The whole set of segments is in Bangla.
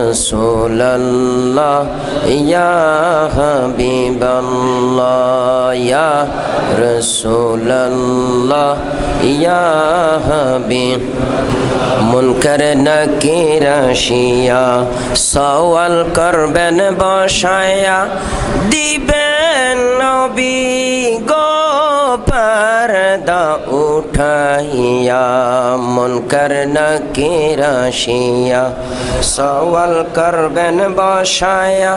রাসূলুল্লাহ ইয়া হাবিবাল্লাহ ইয়া রাসূলুল্লাহ ইয়া হাবিব মুনকার নাকির আসিয়া সওয়াল করবেন বসায়া দিবেন নবী গো পর্দা উঠাইয়া মুনকার নাকির আসিয়া সওয়াল করবেন বসায়া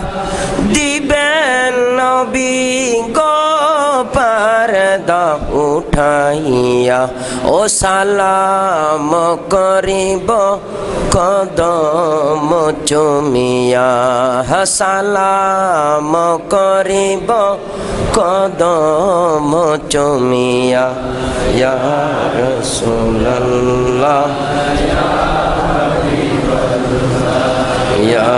দিবেন নবী গো পর্দা উঠাইয়া ও সালাম করিব কদম চুমিয়া সালাম করিব কদম চুমিয়া ইয়া রাসূলুল্লাহ ইয়া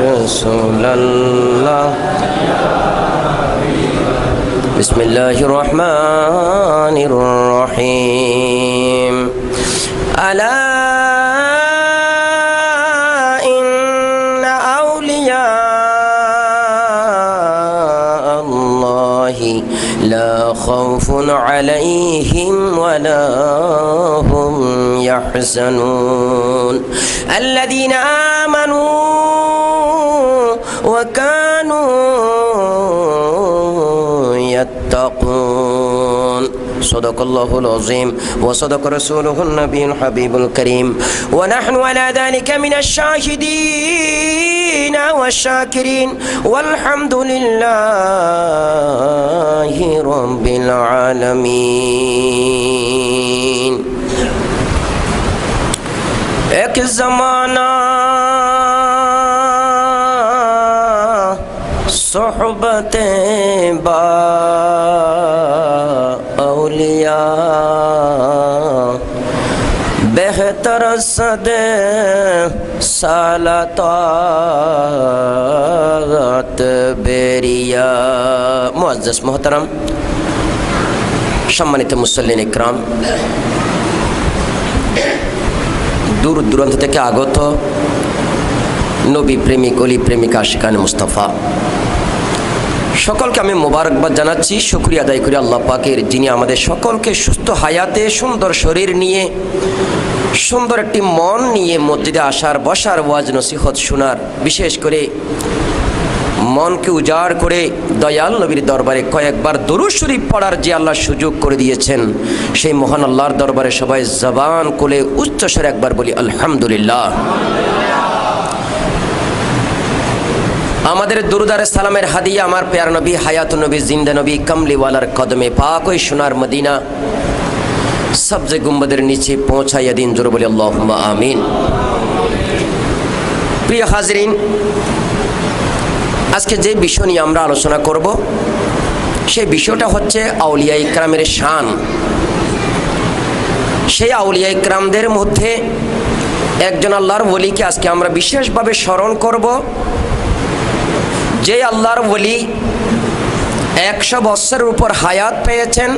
রাসূলুল্লাহ বিসমিল্লাহির রহমানির রহিম আলা ইন্না আউলিয়া আল্লাহি লা খাউফুন আলাইহিম ওয়ালা হুম ইয়াহজানুন আল্লাযীনা আমানু ওয়া কানু يتقون صدق الله العظيم وصدق رسوله النبي الحبيب الكريم ونحن على ذلك من الشاهدين والشاكرين والحمد لله رب العالمين एक ज़माना सोहबते बा औलिया बेहतर सदे सालतात बेरिया मुअज़्ज़ज़ मोहतरम सम्मानित मुसल्लिन इकराम दूर दूराন্ত থেকে আগত নবী প্রেমিক ওলি প্রেমিকা আশিকানে মুস্তাফা সকলকে আমি মোবারকবাদ জানাচ্ছি শুকরিয়া আদায় করি আল্লাহ পাকের যিনি আমাদের সকলকে সুস্থ হায়াতে সুন্দর শরীর নিয়ে সুন্দর একটি মন নিয়ে মসজিদে আসার বসার ওয়াজ নসিহত শোনার বিশেষ করে মনকে উজাড় করে দয়াল নবীর দরবারে কয়েকবার দরুদ শরীফ পড়ার যে আল্লাহ সুযোগ করে দিয়েছেন সেই মহান আল্লাহর দরবারে সবাই জবান কোলে উচ্চস্বরে একবার বলি আলহামদুলিল্লাহ। আমাদের দুরুদ আর সালামের হাদিয়া আমার প্যার নবী হায়াতুন নবী জিন্দা নবী কমলিওয়ালার কদমে পাক ওই সোনার মদিনা সবজে গুম্বদের নিচে পৌঁছাইয়া দিন জোরে বলি আল্লাহুম্মা আমিন। প্রিয় হাজরিন, আজকে যে বিষয় নিয়ে আমরা আলোচনা করব সেই বিষয়টা হচ্ছে আউলিয়া ইকরামের শান। সেই আউলিয়া ইকরামদের মধ্যে একজন আল্লাহর ওলিকে আজকে আমরা বিশেষভাবে স্মরণ করব, যে আল্লাহর ওলি 100 বছরের উপর হায়াত পেয়েছেন,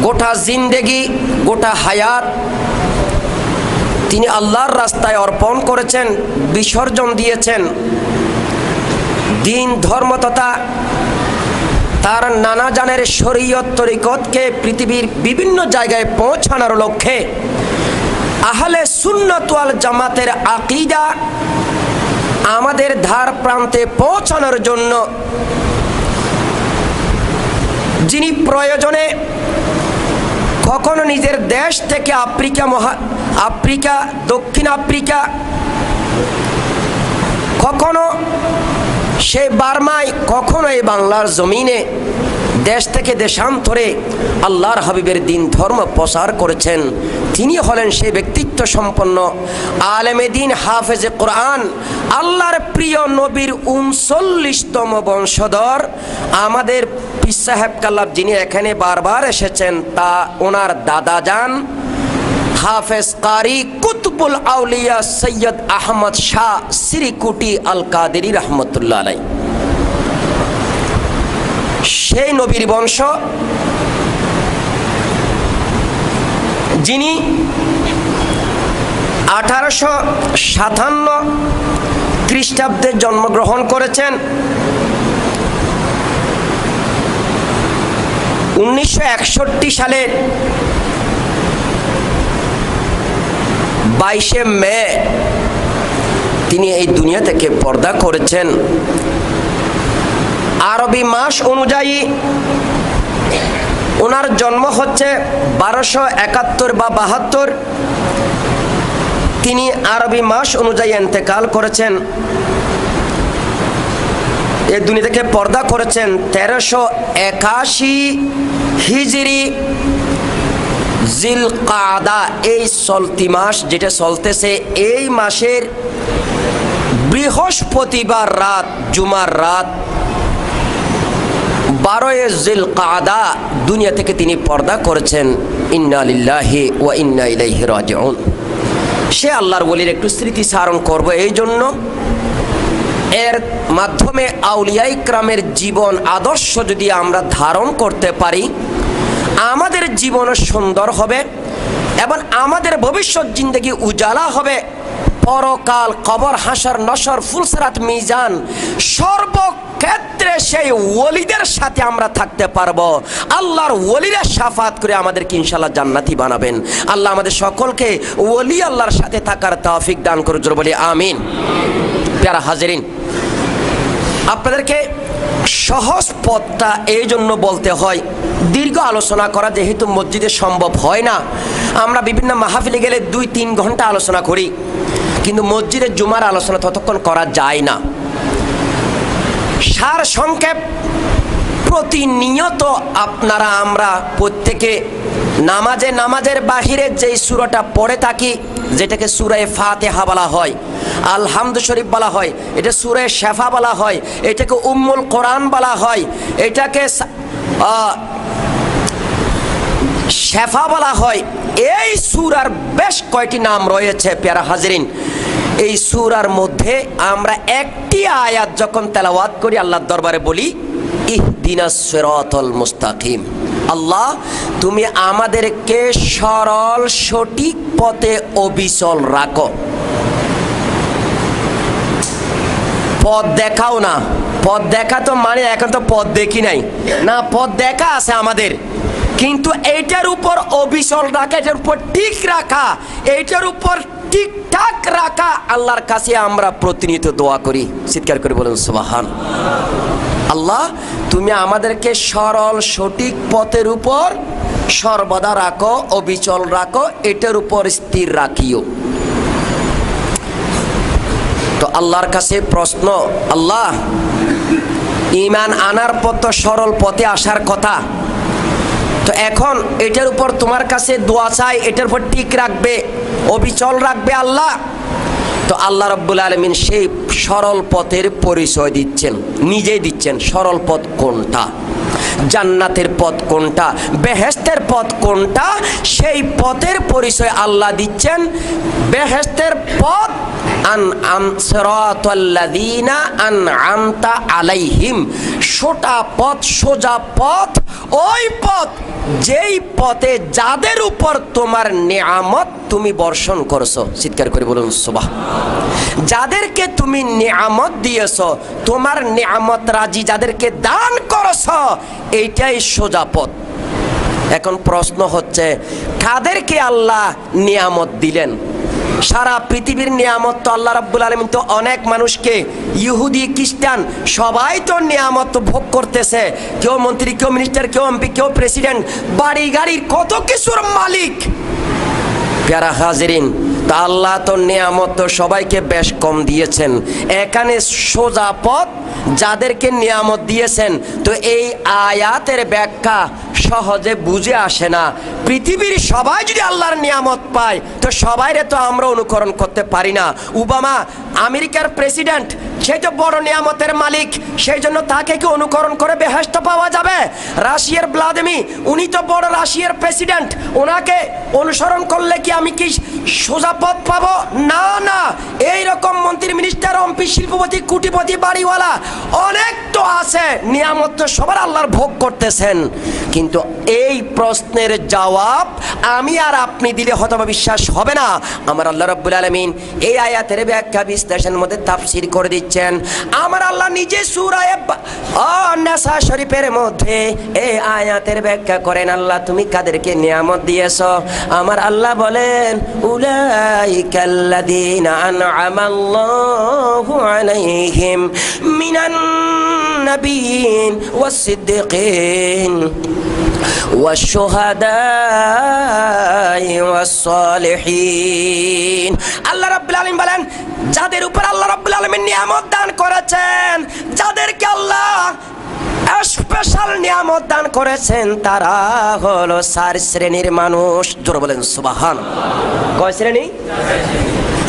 গোটা জিন্দেগি গোটা হায়াত তিনি আল্লাহর রাস্তায় অর্পণ করেছেন, বিসর্জন দিয়েছেন। দিন ধর্ম তথা তার নানা জানের শরীয়ত তরিকতকে পৃথিবীর বিভিন্ন জায়গায় পৌঁছানোর লক্ষ্যে আহলে সুন্নাত ওয়াল জামাতের আকীদা আমাদের ধার প্রান্তে পৌঁছানোর জন্য যিনি প্রয়োজনে কখনো নিজের দেশ থেকে আফ্রিকা দক্ষিণ আফ্রিকা, কখনো সে বার্মায়, কখনো এই বাংলার জমিনে দেশ থেকে দেশান্তরে আল্লাহর হাবিবের দিন ধর্ম প্রচার করেছেন, তিনি হলেন সেই ব্যক্তিত্ব সম্পন্ন আলেমে দিন হাফেজে কোরআন, আল্লাহর প্রিয় নবীর 39তম বংশধর আমাদের পীর সাহেব কাল্লাব, যিনি এখানে বারবার এসেছেন। তা ওনার দাদা যান হাফেজ কারি কুতুবুল আউলিয়া সৈয়দ আহমদ শাহ শ্রীকুটি আল কাদেরী রহমতুল্লাহ আলাইহি, সেই নবীর বংশ যিনি 1857 খ্রিস্টাব্দে জন্মগ্রহণ করেছেন। 1961 সালে 22শে মে তিনি এই দুনিয়া থেকে পর্দা করেছেন। আরবি মাস অনুযায়ী ওনার জন্ম হচ্ছে 1271 বা 72। তিনি আরবি মাস অনুযায়ী ইন্তেকাল করেছেন, এই দুনিয়া থেকে পর্দা করেছেন 1381 হিজরি জিলকাদা। এই চলতি মাস যেটা চলতেছে, এই মাসের বৃহস্পতিবার রাত, জুমার রাত 12 জিলকাদা দুনিয়া থেকে তিনি পর্দা করেছেন। ইন্না লিল্লাহি ওয়া ইন্না ইলাইহি রাজিউন। সে আল্লাহর ওলির একটু স্মৃতি স্মরণ করব, এই জন্য এর মাধ্যমে আউলিয়া ইকরামের জীবন আদর্শ যদি আমরা ধারণ করতে পারি, আমাদের জীবন সুন্দর হবে এবং আমাদের ভবিষ্যৎ জিন্দেগি উজালা হবে। পরকাল, কবর, হাসর, নসর, ফুলসিরাত, মিজান সর্বক্ষেত্রে সেই ওলিদের সাথে আমরা থাকতে পারবো। আল্লাহর ওলিরা শাফাত করে আমাদেরকে ইনশাআল্লাহ জান্নাতি বানাবেন। আল্লাহ আমাদের সকলকে ওলি আল্লাহর সাথে থাকার তৌফিক দান করুন, জোরে বলি আমিন। প্যারা হাজিরিন, আপনাদেরকে সহজ পথটা এই জন্য বলতে হয়, দীর্ঘ আলোচনা করা যেহেতু মসজিদে সম্ভব হয় না। আমরা বিভিন্ন মাহফিলে গেলে 2-3 ঘন্টা আলোচনা করি, কিন্তু মসজিদের জুমার আলোচনা ততক্ষণ করা যায় না। সার সংক্ষেপ, প্রতিনিয়ত আপনারা আমরা প্রত্যেকে নামাজের বাহিরে যেই সূরাটা পড়ে থাকি, যেটাকে সূরা ফাতিহা বলা হয়, আলহামদু শরীফ বলা হয়, এটা সূরা শেফা বলা হয়, এটাকে উম্মুল কোরআন বলা হয়, এটাকে শেফা বলা হয়। এই সূরার বেশ কয়টি নাম রয়েছে প্যারা হাজিরিন। এই সূরার মধ্যে আমরা একটি আয়াত যখন তেলাওয়াত করি, আল্লাহর দরবারে বলি ইহদিনাস সিরাতাল মুস্তাকিম, আল্লাহ তুমি আমাদেরকে সরল সঠিক পথে অবিচল রাখো। পথ দেখাও না, পথ দেখা তো মানে এখন তো পথ দেখি নাই না, পথ দেখা আছে আমাদের, কিন্তু এইটার উপর অবিচল রাখা, এটার উপর ঠিক রাখা, এইটার উপর ঠিকঠাক রাখা, আল্লাহর কাছে আমরা প্রতিনিয়ত দোয়া করি। চিৎকার করে বলুন সুবহান। আল্লাহ তুমি আমাদেরকে সরল সঠিক পথের উপর সর্বদা রাখো, অবিচল রাখো, এটার উপর স্থির রাখিও। তো আল্লাহর কাছে প্রশ্ন, আল্লাহ ঈমান আনার পথ তো সরল পথে আসার কথা, তো এখন এটার উপর তোমার কাছে দোয়া চাই, এটার উপর ঠিক রাখবে, অবিচল রাখবে আল্লাহ। তো আল্লাহ রাব্বুল আলামিন সেই সরল পথের পরিচয় দিচ্ছেন, নিজেই দিচ্ছেন। সরল পথ কোনটা, জান্নাতের পথ কোনটা, বেহেশতের পথ কোনটা, সেই পথের পরিচয় আল্লাহ দিচ্ছেন। বেহেশতের পথ সিরাতাল্লাযীনা আন'আমতা আলাইহিম, সোটা পথ, সোজা পথ, ওই পথ যেই পথে যাদের উপর তোমার নিয়ামত তুমি বর্ষণ করছো। চিৎকার করে বলুন সুবহান। যাদেরকে তুমি নিয়ামত দিয়েছো, তোমার নিয়ামত রাজি যাদেরকে দান করছো, এইটাই সোজা পথ। এখন প্রশ্ন হচ্ছে, কাদেরকে আল্লাহ নিয়ামত দিলেন? সারা পৃথিবীর নিয়ামত তো আল্লাহ রাব্বুল আলামিন তো অনেক মানুষকে, ইহুদি, খ্রিস্টান সবাই তো নিয়ামত ভোগ করতেছে। কেউ মন্ত্রী, কেউ মিনিস্টার, কেউ এমপি, কেউ প্রেসিডেন্ট, বাড়ি গাড়ির কত কিছুর মালিক। প্যারা হাজিরিন, তা আল্লাহ তো নিয়ামত তো সবাইকে বেশ কম দিয়েছেন। এখানে সোজা পথ যাদেরকে নিয়ামত দিয়েছেন, তো এই আয়াতের ব্যাখ্যা সহজে বুঝে আসে না। পৃথিবীর সবাই যদি আল্লাহর নিয়ামত পায়, তো সবাইরে তো আমরা অনুকরণ করতে পারি না। ওবামা আমেরিকার প্রেসিডেন্ট, সে তো বড় নিয়ামতের মালিক, সেই জন্য তাকে কি অনুকরণ করে বেহেশত পাওয়া যাবে? রাশিয়ার ভ্লাদিমির, উনি তো বড় রাশিয়ার প্রেসিডেন্ট, ওনাকে অনুসরণ করলে কি আমি কি সোজা পদ পাবো? না না, এইরকম মন্ত্রী, মিনিস্টার, এমপি, শিল্পপতি, কোটিপতি, বাড়িওয়ালা অনেক তো আছে, নিয়ামত তো সবার আল্লাহর ভোগ করতেছেন। কিন্তু এই প্রশ্নের জবাব আমি আর আপনি দিলে হয়তো বিশ্বাস হবে না। আমার আল্লাহ রাব্বুল আলামিন এই আয়াতের ব্যাখ্যা বিশ্লেষণের মধ্যে তাফসীর করে দিচ্ছেন। আমার আল্লাহ নিজে সূরা নিসা শরীফের মধ্যে এই আয়াতের ব্যাখ্যা করেন। আল্লাহ তুমি কাদেরকে নিয়ামত দিয়েছো? আমার আল্লাহ বলেন, উলাইকাল্লাযীনা আন'আমাল্লাহু আলাইহিম মিনান নাবিয়্যিন ওয়াস-সিদ্দীকিন ওয়াশ-শুহাদা'i ওয়াস-সালিহিন। আল্লাহ রাব্বুল আলামিন বলেন, যাদের উপর আল্লাহ রাব্বুল আলামিন নিয়ামত দান করেছেন, যাদেরকে আল্লাহ স্পেশাল নিয়ামত দান করেছেন, তারা হলো 4 শ্রেণীর মানুষ। জোরে বলেন সুবহানাল্লাহ। কয় শ্রেণী?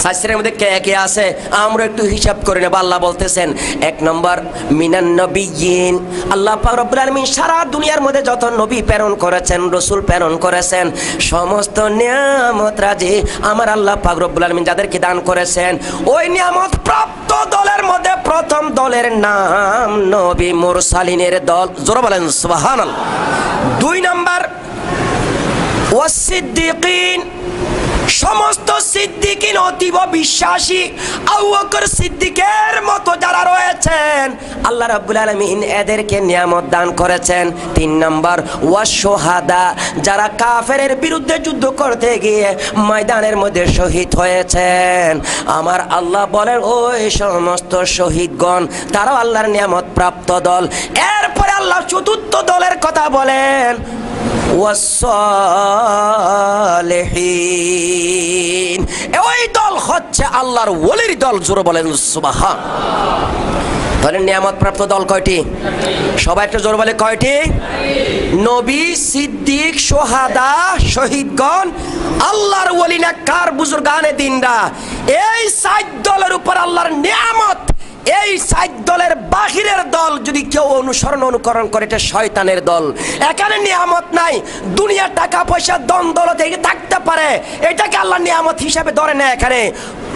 4 শ্রেণীর মধ্যে কে কে আছে আমরা একটু হিসাব করে নেব। আল্লাহ বলতেছেন, 1 নম্বর মিনান নবিয়্যিন। আল্লাহ পাক রব্বুল আলামিন সারা দুনিয়ার মধ্যে যত নবী প্রেরণ করেছেন, রাসূল প্রেরণ করেছেন, সমস্ত নিয়ামত রাজি আমার আল্লাহ পাক রব্বুল আলামিন যাদেরকে দান করেছেন, ওই নিয়ামত প্রাপ্ত দলের মধ্যে প্রথম দলের নাম নবী মুরসালিনের দল। জোরে বলেন সুবহানাল্লাহ। 2 নম্বর ওয়াস-সিদ্দীকিন। সমস্ত সিদ্দিকিন অতীব বিশ্বাসী, আবু বকর সিদ্দিকের মতো যারা রয়েছেন আল্লাহ রাব্বুল আলামিন এদেরকে নিয়ামত দান করেছেন। 3 নম্বর ওয়াশ-শুহাদা, যারা কাফেরের বিরুদ্ধে যুদ্ধ করতে গিয়ে ময়দানের মধ্যে শহীদ হয়েছেন, আমার আল্লাহ বলেন ওই সমস্ত শহীদগণ তারাও আল্লাহর নিয়ামত প্রাপ্ত দল। এরপরে আল্লাহ 4র্থ দলের কথা বলেন, ওয়াস-সালিহিন। ওই দল হচ্ছে আল্লাহর ওলির দল। জোরে বলেন সুবহানাল্লাহ। তাহলে নিয়ামত প্রাপ্ত দল কয়টি? সবাই একটু জোরে বলে কয়টি? নবী, সিদ্দিক, শুহাদা, শহীদগণ, আল্লাহর ওলি, নেককার, বুজুর্গানে দিনরা। এই 4 দলের উপর আল্লাহর নিয়ামত। এই 4 দলের বাহিরের দল যদি কেউ অনুকরণ করে, এটা শয়তানের দল। এখানে নিয়ামত নাই, দুনিয়া, টাকা পয়সা, ধন দৌলত থাকতে পারে, এটাকে আল্লাহ নিয়ামত হিসাবে ধরে না। এখানে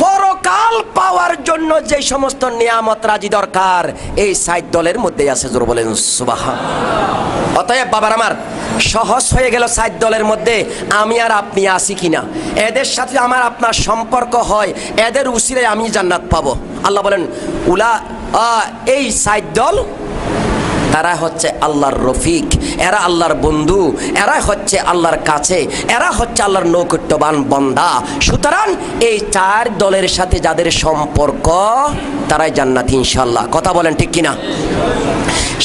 পরকাল পাওয়ার জন্য যে সমস্ত নিয়ামত রাজি দরকার, এই 4 দলের মধ্যেই আছে। জোরে বলেন সুবহানাল্লাহ। অতএব বাবার আমার, সহজ হয়ে গেল 4 দলের মধ্যে আমি আর আপনি আছি কিনা। এদের সাথে আমার আপনার সম্পর্ক হয়, এদের উসিলায় আমি জান্নাত পাবো। আল্লাহ বলেন এই 4 দল তারা হচ্ছে আল্লাহর রফিক, এরা আল্লাহর বন্ধু, এরা হচ্ছে আল্লাহর কাছে, এরা হচ্ছে আল্লাহর নৈকট্যবান বান্দা। সুতরাং এই 4 দলের সাথে যাদের সম্পর্ক তারাই জান্নাতি ইনশাআল্লাহ। কথা বলেন ঠিক কিনা?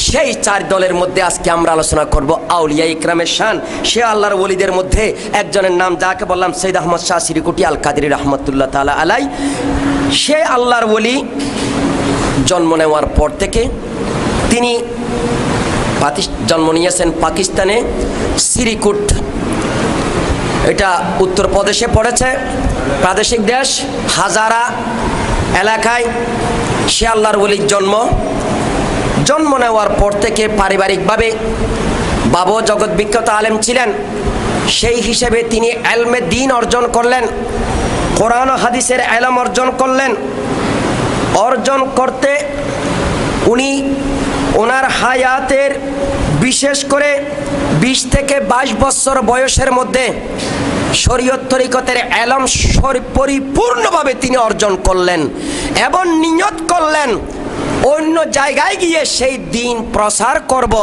সেই 4 দলের মধ্যে আজকে আমরা আলোচনা করব আউলিয়া ইকরামের শান। সে আল্লাহর ওলিদের মধ্যে একজনের নাম, যাকে বললাম সৈয়দ আহমদ শাহ সিরিকুটি আল কাদরি রহমতুল্লাহ তাআলা আলাই। সে আল্লাহর ওলি জন্ম নেওয়ার পর থেকে তিনি জন্ম নিয়েছেন পাকিস্তানে, সিরিকুট, এটা উত্তরপ্রদেশে পড়েছে, প্রাদেশিক দেশ হাজারা এলাকায় সে আল্লাহর ওলির জন্ম নেওয়ার পর থেকে পারিবারিকভাবে বাবা জগৎ বিখ্যাত আলেম ছিলেন। সেই হিসেবে তিনি ইলমে দ্বীন অর্জন করলেন, কোরআন ও হাদিসের ইলম অর্জন করলেন। অর্জন করতে উনি ওনার হায়াতের বিশেষ করে 20 থেকে 22 বছর বয়সের মধ্যে শরীয়ত তরিকতের ইলম পরিপূর্ণভাবে তিনি অর্জন করলেন এবং নিয়ত করলেন অন্য জায়গায় গিয়ে সেই দ্বীন প্রসার করব।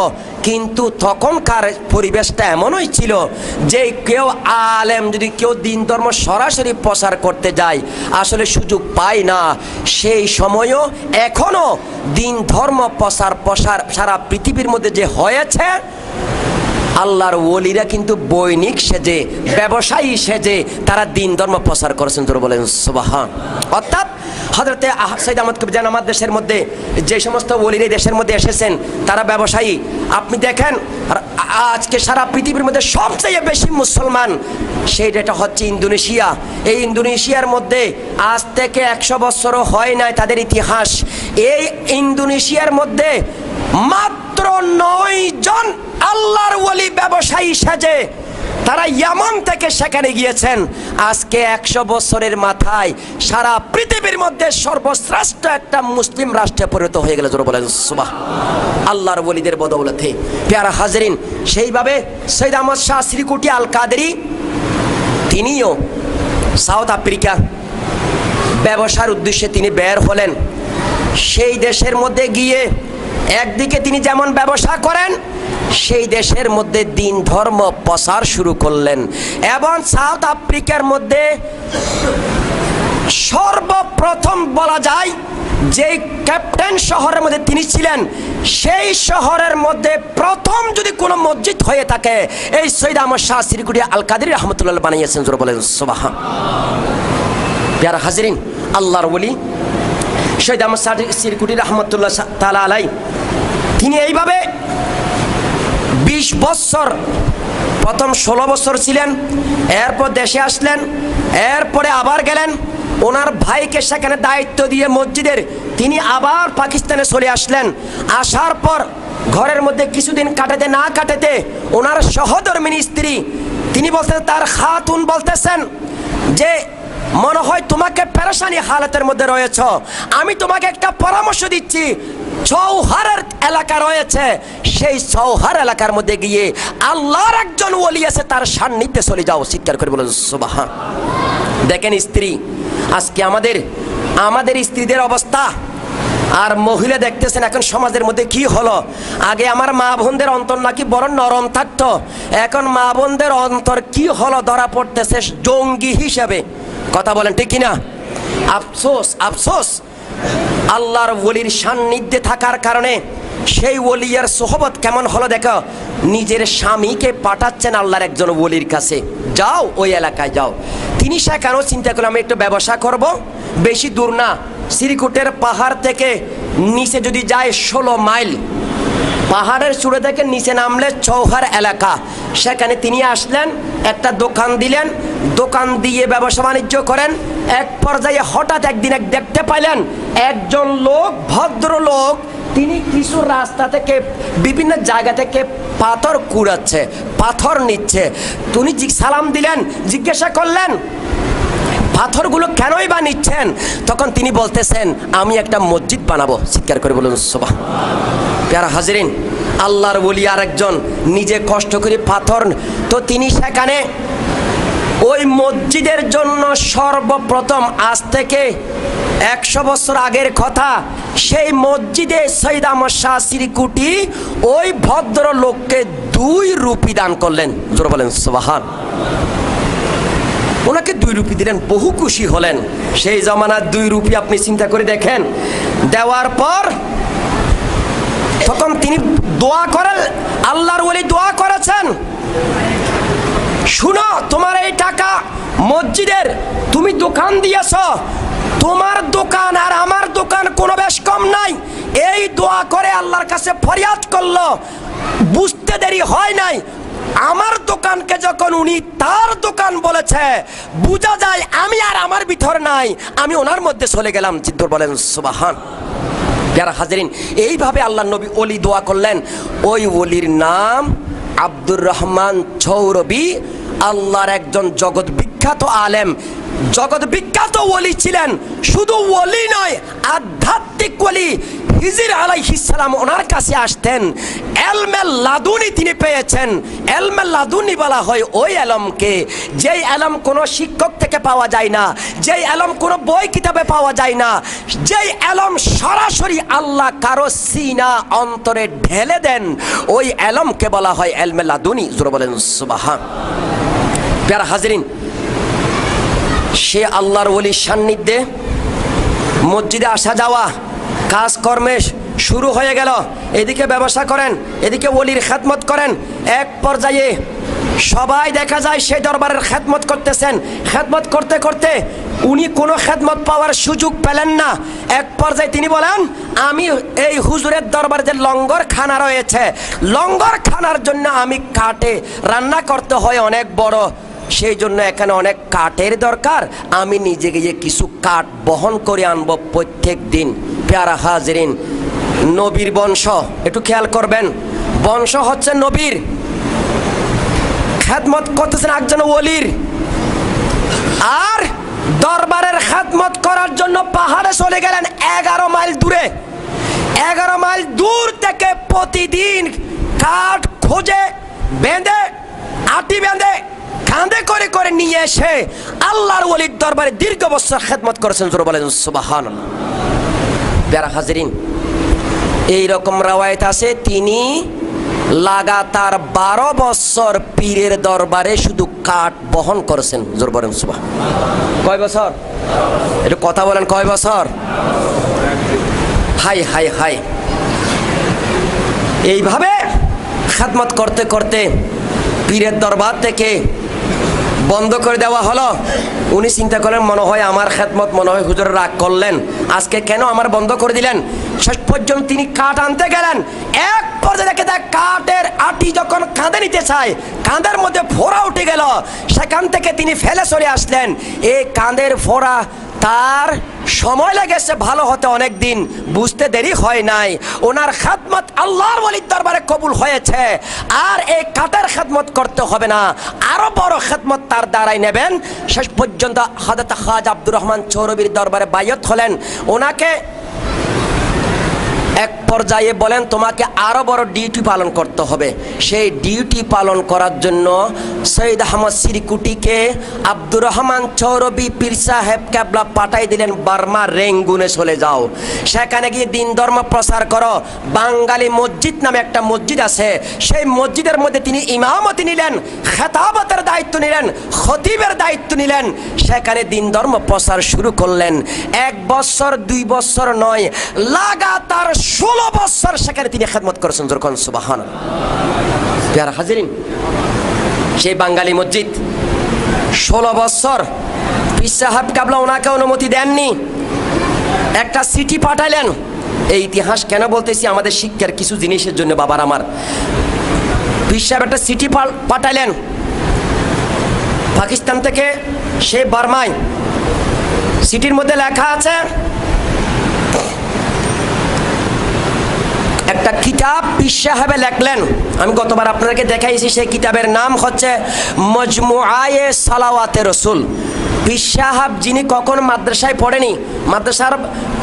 কিন্তু তখনকার পরিবেশটা এমনই ছিল যে কেউ আলেম যদি কেউ দ্বীন ধর্ম সরাসরি প্রসার করতে যায় আসলে সুযোগ পায় না। সেই সময়ও এখনো দ্বীন ধর্ম প্রসার সারা পৃথিবীর মধ্যে যে হয়েছে, আল্লাহর ওলিরা কিন্তু বৈনিক সেজে, ব্যবসায়ী সেজে তারা দ্বীন ধর্ম প্রসার করেছেন। জোরে বলেন সুবহানাল্লাহ। অর্থাৎ হযরতে সৈয়দ আহমদ কবিজান আমার দেশের মধ্যে যে সমস্ত ওলিরা দেশের মধ্যে এসেছেন তারা ব্যবসায়ী। আপনি দেখেন আজকে সারা পৃথিবীর মধ্যে সবচেয়ে বেশি মুসলমান সেইটা হচ্ছে ইন্দোনেশিয়া। এই ইন্দোনেশিয়ার মধ্যে আজ থেকে 100 বছরও হয় নাই তাদের ইতিহাস। এই ইন্দোনেশিয়ার মধ্যে মাত্র 9 জন আল্লাহর ওলি ব্যবসায়ী সেজে তারা ইয়ামান থেকে সেখানে গিয়েছেন। আজকে 100 বছরের মাথায় সারা পৃথিবীর মধ্যে সর্বশ্রেষ্ঠ একটা মুসলিম রাষ্ট্রে পরিণত হয়ে গেল। জোরে বলেন সুবহান। আল্লাহর ওলিদের বদৌলতে। প্যারা হাজরিন, সেইভাবে সৈয়দ আহমদ শাহ শ্রীকুটি আল কাদেরী তিনিও সাউথ আফ্রিকা ব্যবসার উদ্দেশ্যে তিনি বের হলেন। সেই দেশের মধ্যে গিয়ে একদিকে তিনি যেমন ব্যবসা করেন, সেই দেশের মধ্যে দিন ধর্ম প্রচার শুরু করলেন। এবং সাউথ আফ্রিকার মধ্যে সর্বপ্রথম বলা যায় যে ক্যাপ্টেন শহরের মধ্যে তিনি ছিলেন, সেই শহরের মধ্যে প্রথম যদি কোনো মসজিদ হয়ে থাকে, এই সৈয়দ আহমদ শাহ শ্রীকুটি আল কাদেরী রহমতুল্লাহ বানিয়েছেন। জোরে বলেন সুবহান। প্যারা হাজরিন, আল্লাহর ওলি সৈয়দ আহমদ শাহ শ্রীকুটি রহমতুল্লাহ তাআলা আলাইহি তিনি এইভাবে 20 বছর, প্রথম 16 বছর ছিলেন, এরপর দেশে আসলেন, এরপরে আবার গেলেন। ওনার ভাইকে সেখানে দায়িত্ব দিয়ে মসজিদের, তিনি আবার পাকিস্তানে চলে আসলেন। আসার পর ঘরের মধ্যে কিছুদিন কাটাতে না কাটাতে ওনার সহধর্মিনী স্ত্রী তিনি বলতেন, তার খাতুন বলতেছেন যে মনে হয় তোমাকে পেরেশানি হালাতের মধ্যে রয়েছ, আমি তোমাকে একটা পরামর্শ দিচ্ছি। চৌহারের এলাকা রয়েছে, সেই চৌহার এলাকার মধ্যে গিয়ে আল্লাহর একজন ওলি আছে, তার সান্নিধ্যে চলে যাও। চিৎকার করে বলেন সুবহান। দেখেন স্ত্রী, আজকে আমাদের স্ত্রীদের অবস্থা আর মহিলা দেখতেছেন এখন সমাজের মধ্যে কি হলো। আগে আমার মা বোনদের অন্তর নাকি বড় নরম থাকতো, এখন মা বোনদের অন্তর কি হলো ধরা পড়তেছে জঙ্গি হিসেবে। কথা বলেন ঠিক কিনা? আফসোস, আফসোস। আল্লাহর ওলির সান্নিধ্যে থাকার কারণে সেই ওলিয়ার সোহবত কেমন হলো দেখো, নিজের স্বামীকে পাঠাচ্ছেন আল্লাহর একজন ওলির কাছে, যাও ওই এলাকায় যাও। তিনি সেখানেও চিন্তা করলেন আমি একটু ব্যবসা করব, বেশি দূর না, শ্রীকুটের পাহাড় থেকে নিচে যদি যায় 16 মাইল, পাহাড়ের চূড়া থেকে নিচে নামলে চৌহার এলাকা, সেখানে তিনি আসলেন, একটা দোকান দিলেন, দোকান দিয়ে ব্যবসা বাণিজ্য করেন। এক পর্যায়ে হঠাৎ একদিন দেখতে পাইলেন একজন লোক, ভদ্রলোক, তিনি কিছু রাস্তা থেকে বিভিন্ন জায়গা থেকে পাথর কুড়াচ্ছে, পাথর নিচ্ছে। তিনি সালাম দিলেন, জিজ্ঞাসা করলেন পাথরগুলো কেনই বা নিচ্ছেন? তখন তিনি বলতেছেন আমি একটা মসজিদ বানাবো। চিৎকার করে বলুন সুবহান। প্যারা হাজরিন, আল্লাহর ওলি আর একজন নিজে কষ্ট করে পাথর, তো তিনি সেখানে ওই মসজিদের জন্য সর্বপ্রথম, আজ থেকে 100 বছর আগের কথা, সেই মসজিদে সৈয়দ আহমদ শাহ শ্রীকুটি ওই ভদ্র লোককে 2 রুপি দান করলেন। জোরে বলেন সুবহান। ওনাকে 2 রুপি দিলেন, বহু খুশি হলেন। সেই জমানার 2 রুপি আপনি চিন্তা করে দেখেন। দেওয়ার পর তখন তিনি দোয়া করেন, আল্লাহর ওলি দোয়া করেছেন, শুনো তোমার এই টাকা মসজিদের, তুমি দোকান দিয়েছ, তোমার দোকান আর আমার দোকান কোনো বেশ কম নাই। এই দোয়া করে আল্লাহর কাছে ফরিয়াদ করলো, বুঝতে দেরি হয় নাই। আমার দোকানকে যখন উনি তার দোকান বলেছে, বোঝা যায় আমি আর আমার ভিতর নাই, আমি ওনার মধ্যে চলে গেলাম। চিত্তর বলেন সুবহান। যারা হাজরিন, এইভাবে আল্লাহ নবী ওলি দোয়া করলেন। ওই ওলির নাম আব্দুর রহমান চৌরবি, আল্লাহর একজন জগৎ বিখ্যাত আলেম, জগৎ বিখ্যাত ওলি ছিলেন। শুধু ওলি নয়, আধ্যাত্মিক ওলি। হিজর আলাইহিস সালাম ওনার কাছে আসতেন, এলমে লাদুনি তিনি পেয়েছেন। এলমে লাদুনি বলা হয় ওই এলমকে, যেই এলম কোনো শিক্ষক থেকে পাওয়া যায় না, যেই এলম কোনো বই কিতাবে পাওয়া যায় না, যেই এলম সরাসরি আল্লাহ কারো সিনা অন্তরে ঢেলে দেন, ওই এলমকে বলা হয় এলমে লাদুনি। জোরে বলেন সুবহান। প্যারা হাজরিন, সে আল্লাহর ওলির সান্নিধ্যে মসজিদে আসা যাওয়া, কাজকর্মে শুরু হয়ে গেল। এদিকে ব্যবসা করেন, এদিকে ওলির খেদমত করেন। এক পর্যায়ে সবাই দেখা যায় সেই দরবারের খেদমত করতেছেন। খেদমত করতে করতে উনি কোনো খেদমত পাওয়ার সুযোগ পেলেন না। এক পর্যায়ে তিনি বলেন, আমি এই হুজুরের দরবারে যে লঙ্গর খানা রয়েছে, লঙ্গর খানার জন্য আমি কাঠে রান্না করতে হয় অনেক বড়, সেই জন্য এখানে অনেক কাঠের দরকার, আমি নিজে গিয়ে কিছু কাঠ বহন করে আনবো প্রত্যেক দিন। প্যারা হাজরিন, নবীর বংশ, একটু খেয়াল করবেন, বংশ হচ্ছে নবীর, খেদমত করতেছেন একজন ওলির, আর দরবারের খেদমত করার জন্য পাহাড়ে চলে গেলেন 11 মাইল দূরে। 11 মাইল দূর থেকে প্রতিদিন কাঠ খোঁজে বেঁধে, আটি বেঁধে, কাঁধে করে করে নিয়ে এসে আল্লাহর ওলির দরবারে দীর্ঘ বছর খেদমত করেছেন। জোরে বলেন সুবহানাল্লাহ। প্যারা হাজরিন, এইরকম রাওয়ায়াত আছে তিনি লাগাতার 12 বছর পীরের দরবারে শুধু কাঠ বহন করেছেন। জোর বলেন সুবহানাল্লাহ। কয় বছর? একটু কথা বলেন, কয় বছর? High high high. এইভাবে খেদমত করতে করতে পীরের দরবার থেকে বন্ধ করে দেওয়া হলো। উনি চিন্তা করলেন, মনে হয় আমার খেদমত মনে হয় হুজুর রাগ করলেন, আজকে কেন আমার বন্ধ করে দিলেন। শেষ পর্যন্ত তিনি কাঠ আনতে গেলেন। এক পর্যায়ে দেখে দেখ কাঠের আটি যখন কাঁধে নিতে চায়, কাঁধের মধ্যে ফোড়া উঠে গেল। সেখান থেকে তিনি ফেলে চলে আসলেন। এই কাঁধের ফোড়া তার সময় লেগেছে ভালো হতে অনেক দিন, বুঝতে দেরি হয় নাই। ওনার খেদমত আল্লাহর ওলির দরবারে কবুল হয়েছে। আর এই কাঠের খেদমত করতে হবে না, আরো বড় খেদমত তার দ্বারাই নেবেন। শেষ পর্যন্ত হযরত খাজা আব্দুর রহমান চৌরবির দরবারে বাইয়াত হলেন। ওনাকে এক পর্যায়ে বলেন, তোমাকে আরো বড় ডিউটি পালন করতে হবে। সেই ডিউটি পালন করার জন্য সৈয়দ আহমদ সিরিকুটিকে আব্দুর রহমান চৌরবি পীর সাহেব কেবলা পাঠাই দিলেন, বার্মা রেঙ্গুনে চলে যাও, সেখানে গিয়ে দিন ধর্ম প্রচার করো। বাঙালি মসজিদ নামে একটা মসজিদ আছে, সেই মসজিদের মধ্যে তিনি ইমামতি নিলেন, খেতাবতের দায়িত্ব নিলেন, খতিবের দায়িত্ব নিলেন। সেখানে দিন ধর্ম প্রচার শুরু করলেন। 1 বছর 2 বছর নয়, লাগাতার 16 বছর সেখানে তিনি খেদমত করেছেন। যখন সুবহানাল্লাহ। প্যারা হাজিরিন, সেই বাঙালি মসজিদ 16 বছর পীর সাহেব কেবলা ওনাকে অনুমতি দেননি, একটা চিঠি পাঠাইলেন। এই ইতিহাস কেন বলতেছি, আমাদের শিক্ষার কিছু জিনিসের জন্য। বাবার আমার, পীর সাহেব একটা চিঠি পাঠাইলেন পাকিস্তান থেকে সে বার্মায়। চিঠির মধ্যে লেখা আছে, একটা কিতাব পীর সাহেবে লেখলেন। আমি গতবার আপনাদেরকে দেখাইছি, সেই কিতাবের নাম হচ্ছে মজমুআয়ে সালাওয়াতে রসুল। পীর সাহেব যিনি কখন মাদ্রাসায় পড়েনি, মাদ্রাসার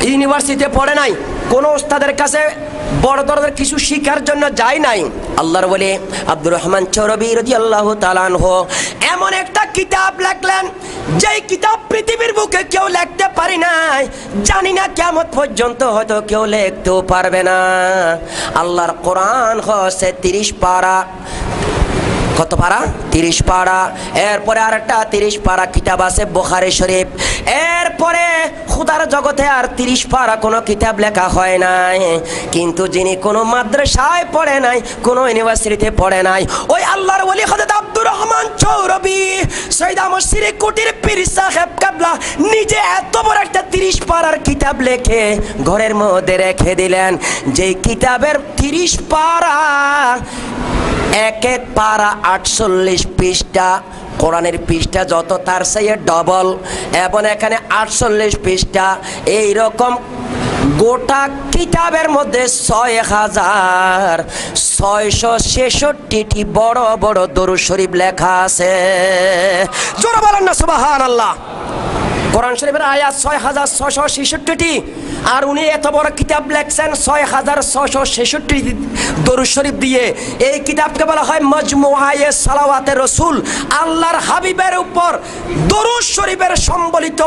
ইউনিভার্সিটিতে পড়ে নাই, কোনো ওস্তাদের কাছে বড় দরদের কিছু শিখার জন্য যায় নাই, আল্লাহর ওলি আব্দুর রহমান চৌরবি রাদিয়াল্লাহু তাআলা আনহু এমন একটা কিতাব লেখলেন, যেই কিতাব পৃথিবীর বুকে কেউ লিখতে পারে নাই, জানি না কিয়ামত পর্যন্ত হয়তো কেউ লিখতেও পারবে না। আল্লাহর কোরআন হচ্ছে 30 পারা। কত পারা? 30 পারা। এরপরে আরেকটা 30 পারা কিতাব আছে বুখারী শরীফ। এরপরে খুদার জগতে আর 30 পারা কোনো কিতাব লেখা হয় নাই। কিন্তু যিনি কোনো মাদ্রাসায় পড়ে নাই, কোনো ইউনিভার্সিটিতে পড়ে নাই, ওই আল্লাহর ওলি হযরত আব্দুর রহমান চৌরবি সৈয়দ আহমদ সিরিকুটির পীর সাহেব কেবলা নিজে এত বড় একটা 30 পারার কিতাব লিখে ঘরের মধ্যে রেখে দিলেন। যে কিতাবের 30 পারা, এক এক পারা 48 পৃষ্ঠা। কোরআনের পৃষ্ঠা যত তার চেয়ে ডবল, এবং এখানে 48 পৃষ্ঠা। এইরকম গোটা কিতাবের মধ্যে 6666টি বড় বড় দরুদ শরীফ লেখা আছে। জোরে বলেন না সুবহানাল্লাহ। কোরআন শরীফের আয়াত 6666টি, আর উনি এত বড় কিতাব লেখছেন 6666 দরুদ শরীফ দিয়ে। এই কিতাবকে বলা হয় মজমুআয়ে সালাওয়াতে রসুল। আল্লাহর হাবিবের উপর দরুদ শরীফের সম্বলিত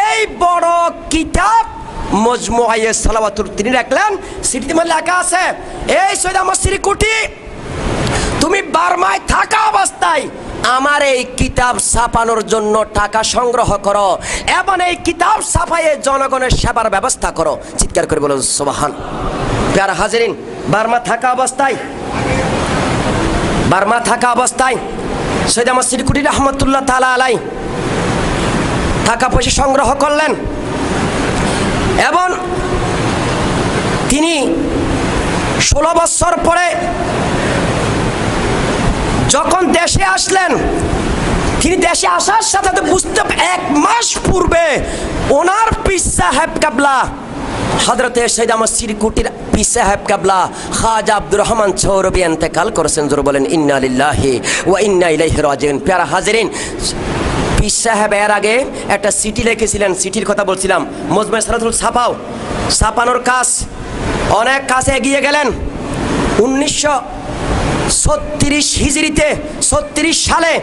এই বড় কিতাব মজমুআয়ে সালাওয়াতুর তিনি রাখলেন। সিটিতে লেখা আছে, এই সৈয়দ আহমদ সিরিকুটি, তুমি বার্মায় থাকা অবস্থায় আমার এই কিতাব ছাপানোর জন্য টাকা সংগ্রহ করো, এবং এই কিতাব ছাপাইয়ে জনগণের সেবার ব্যবস্থা করো। চিৎকার করে বলো সুবহান। প্যারা হাজিরিন, বার্মা থাকা অবস্থায় সৈয়দ আহমদ সিরিকুটি রহমতুল্লাহ তাআলা আলাইহি টাকা পয়সা সংগ্রহ করলেন, এবং তিনি 16 বছর পরে যখন দেশে আসলেন, তিনি দেশে আসার সাথে বুঝতে 1 মাস পূর্বে ওনার পীর সাহেব কেবলা হযরতে সৈয়দ আহমদ সিরকুটির পীর সাহেব কেবলা খাজা আব্দুর রহমান চৌরবি ইন্তেকাল করেছেন। জোরে বলেন ইন্না লিল্লাহি ওয়া ইন্না ইলাইহি রাজিউন। প্যারা হাজিরিন, পীর সাহেব এর আগে একটা চিঠি লিখেছিলেন, চিঠির কথা বলছিলাম। মজমুয়ে সালাতুল ছাপানোর কাজ অনেক কাছে এগিয়ে গেলেন। 1936 হিজরিতে 36 সালে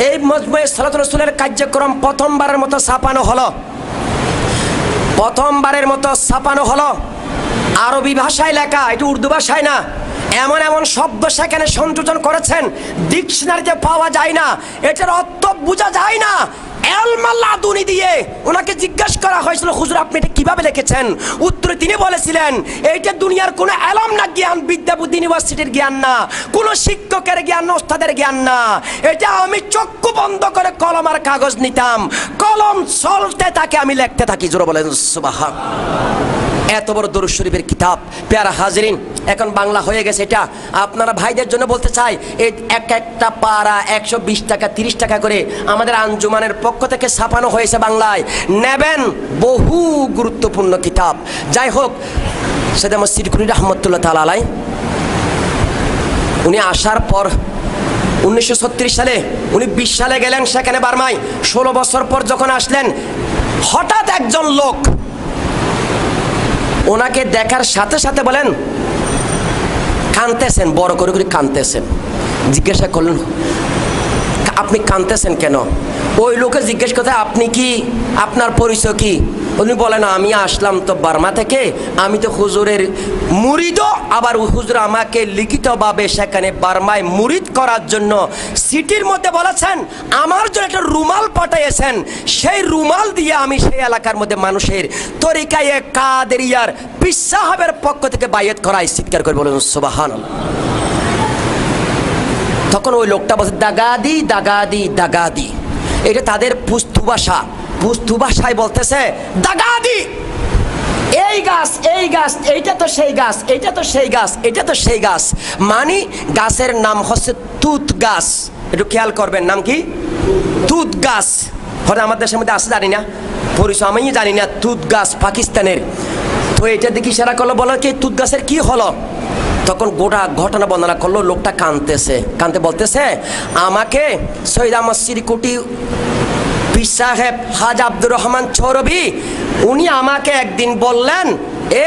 এই মজমুয়ে সালাতুল রাসূলের কার্যক্রম প্রথমবারের মতো ছাপানো হলো। আরবি ভাষায় লেখা, এটা উর্দু ভাষায় না। এমন এমন শব্দ সেখানে সংযোজন করেছেন ডিকশনারিতে পাওয়া যায় না, এটার অর্থ বোঝা যায় না। এলমাল্লাদুনি দিয়ে ওনাকে জিজ্ঞাসা করা হয়েছিল, হুজুর আপনি এটা কিভাবে লিখেছেন? উত্তরে তিনি বলেছিলেন, এইটা দুনিয়ার কোনো এলম না, জ্ঞান, বিদ্যা বুদ্ধি ইউনিভার্সিটির জ্ঞান না, কোনো শিক্ষকের জ্ঞান না, ওস্তাদের জ্ঞান না। এটা আমি চক্ষু বন্ধ করে কলম আর কাগজ নিতাম, কলম চলতে থাকে, আমি লিখতে থাকি। জোরে বলেন সুবহানাল্লাহ। এত বড় দরুদ শরীফের কিতাব। প্যারা হাজিরিন, এখন বাংলা হয়ে গেছে। এটা আপনারা ভাইদের জন্য বলতে চাই, এই একটা পারা 120 টাকা 30 টাকা করে আমাদের আঞ্জুমানের পক্ষ থেকে ছাপানো হয়েছে বাংলায়, নেবেন। বহু গুরুত্বপূর্ণ কিতাব। যাই হোক, সৈয়দ আহমদ সিরকুটি রাহমাতুল্লাহ তাআলা আলাইহি উনি আসার পর 1936 সালে উনি 20 সালে গেলেন সেখানে বার্মায়। 16 বছর পর যখন আসলেন, হঠাৎ একজন লোক ওনাকে দেখার সাথে সাথে বলেন, কাঁদতেছেন, বড় করে করে কাঁদতেছেন। জিজ্ঞাসা করলেন, আপনি কাঁদতেছেন কেন? ওই লোকে জিজ্ঞেস করতে, আপনি কি, আপনার পরিচয় কি? উনি বলেন, আমি আসলাম তো বার্মা থেকে, আমি তো হুজুরের মুরিদও, আবার হুজুর আমাকে লিখিতভাবে সেখানে বার্মায় মুরিদ করার জন্য সিটির মধ্যে বলেছেন, আমার জন্য একটা রুমাল পাঠিয়েছেন, সেই রুমাল দিয়ে আমি সেই এলাকার মধ্যে মানুষের তরিকায়ে কাদেরিয়ার পীর সাহেবের পক্ষ থেকে বায়াত করাই। চিৎকার করে বলুন সুবহানাল্লাহ। তখন ওই লোকটা বলছে, দাগাদি দাগাদি দাগাদি। এটা তাদের পুস্তু ভাষা, পুস্তু ভাষায় বলতেছে দাগাদি, এই গাছ, এই গাছ, এইটা তো সেই গাছ, এইটা তো সেই গাছ, এটা তো সেই গাছ। মানে গাছের নাম হচ্ছে তুত গাছ। একটু খেয়াল করবেন, নাম কি? তুত গাছ। হয়তো আমাদের দেশের মধ্যে আছে, জানি না, পরিচয় আমি জানি না। তুত গাছ পাকিস্তানের। তো এটা দেখি ইশারা করলো, বলো কি তুত গাছের কি হলো? তখন গোটা ঘটনা বর্ণনা করলো। লোকটা কাঁদতে বলতেছে, আমাকে সৈয়দ আহমদ সিরকুটি পীর সাহেব খাজা আব্দুর রহমান চৌরবি উনি আমাকে একদিন বললেন,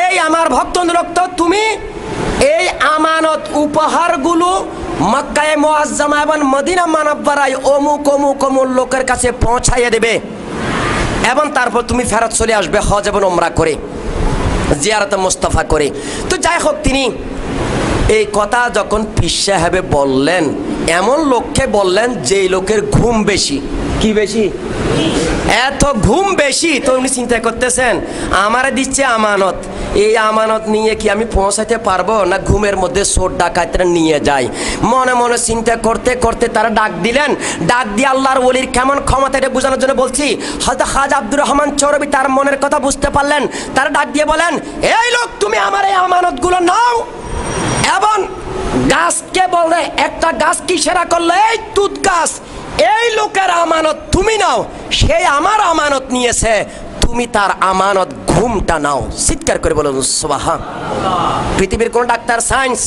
এই আমার ভক্ত রক্ত, তুমি এই আমানত উপহারগুলো মক্কায়ে মুআজ্জামা এবং মদিনা মুনাওয়ারায় অমুক অমুক অমুক লোকের কাছে পৌঁছাইয়ে দেবে, এবং তারপর তুমি ফেরত চলে আসবে হজ এবং উমরা করে, জিয়ারতে মুস্তাফা করে। তো যাই হোক, তিনি এই কথা যখন পীর সাহেবে বললেন, এমন লোককে বললেন যেই লোকের ঘুম বেশি। কি বেশি? এত ঘুম বেশি। তো উনি চিন্তা করতেছেন, আমারে দিচ্ছে আমানত, এই আমানত নিয়ে কি আমি পৌঁছাতে পারবো, না ঘুমের মধ্যে চোর ডাকাতরা নিয়ে যায়। মনে মনে চিন্তা করতে করতে তারা ডাক দিলেন। ডাক দিয়ে আল্লাহর ওলির কেমন ক্ষমতা, এটা বোঝানোর জন্য বলছি। হয়তো খাজা আব্দুর রহমান চৌরবি তার মনের কথা বুঝতে পারলেন। তারা ডাক দিয়ে বলেন, এই লোক, তুমি আমার এই আমানতগুলো নাও। এবং গাছকে বলে, একটা গাছ কি সেরা করলো, এই তুত গাছ, এই লোকের আমানত তুমি নাও, সেই আমার আমানত নিয়েছে, তুমি তার আমানত ঘুমটা নাও। চিৎকার করে বলুন সুবহানাল্লাহ। পৃথিবীর কোন ডাক্তার সায়েন্স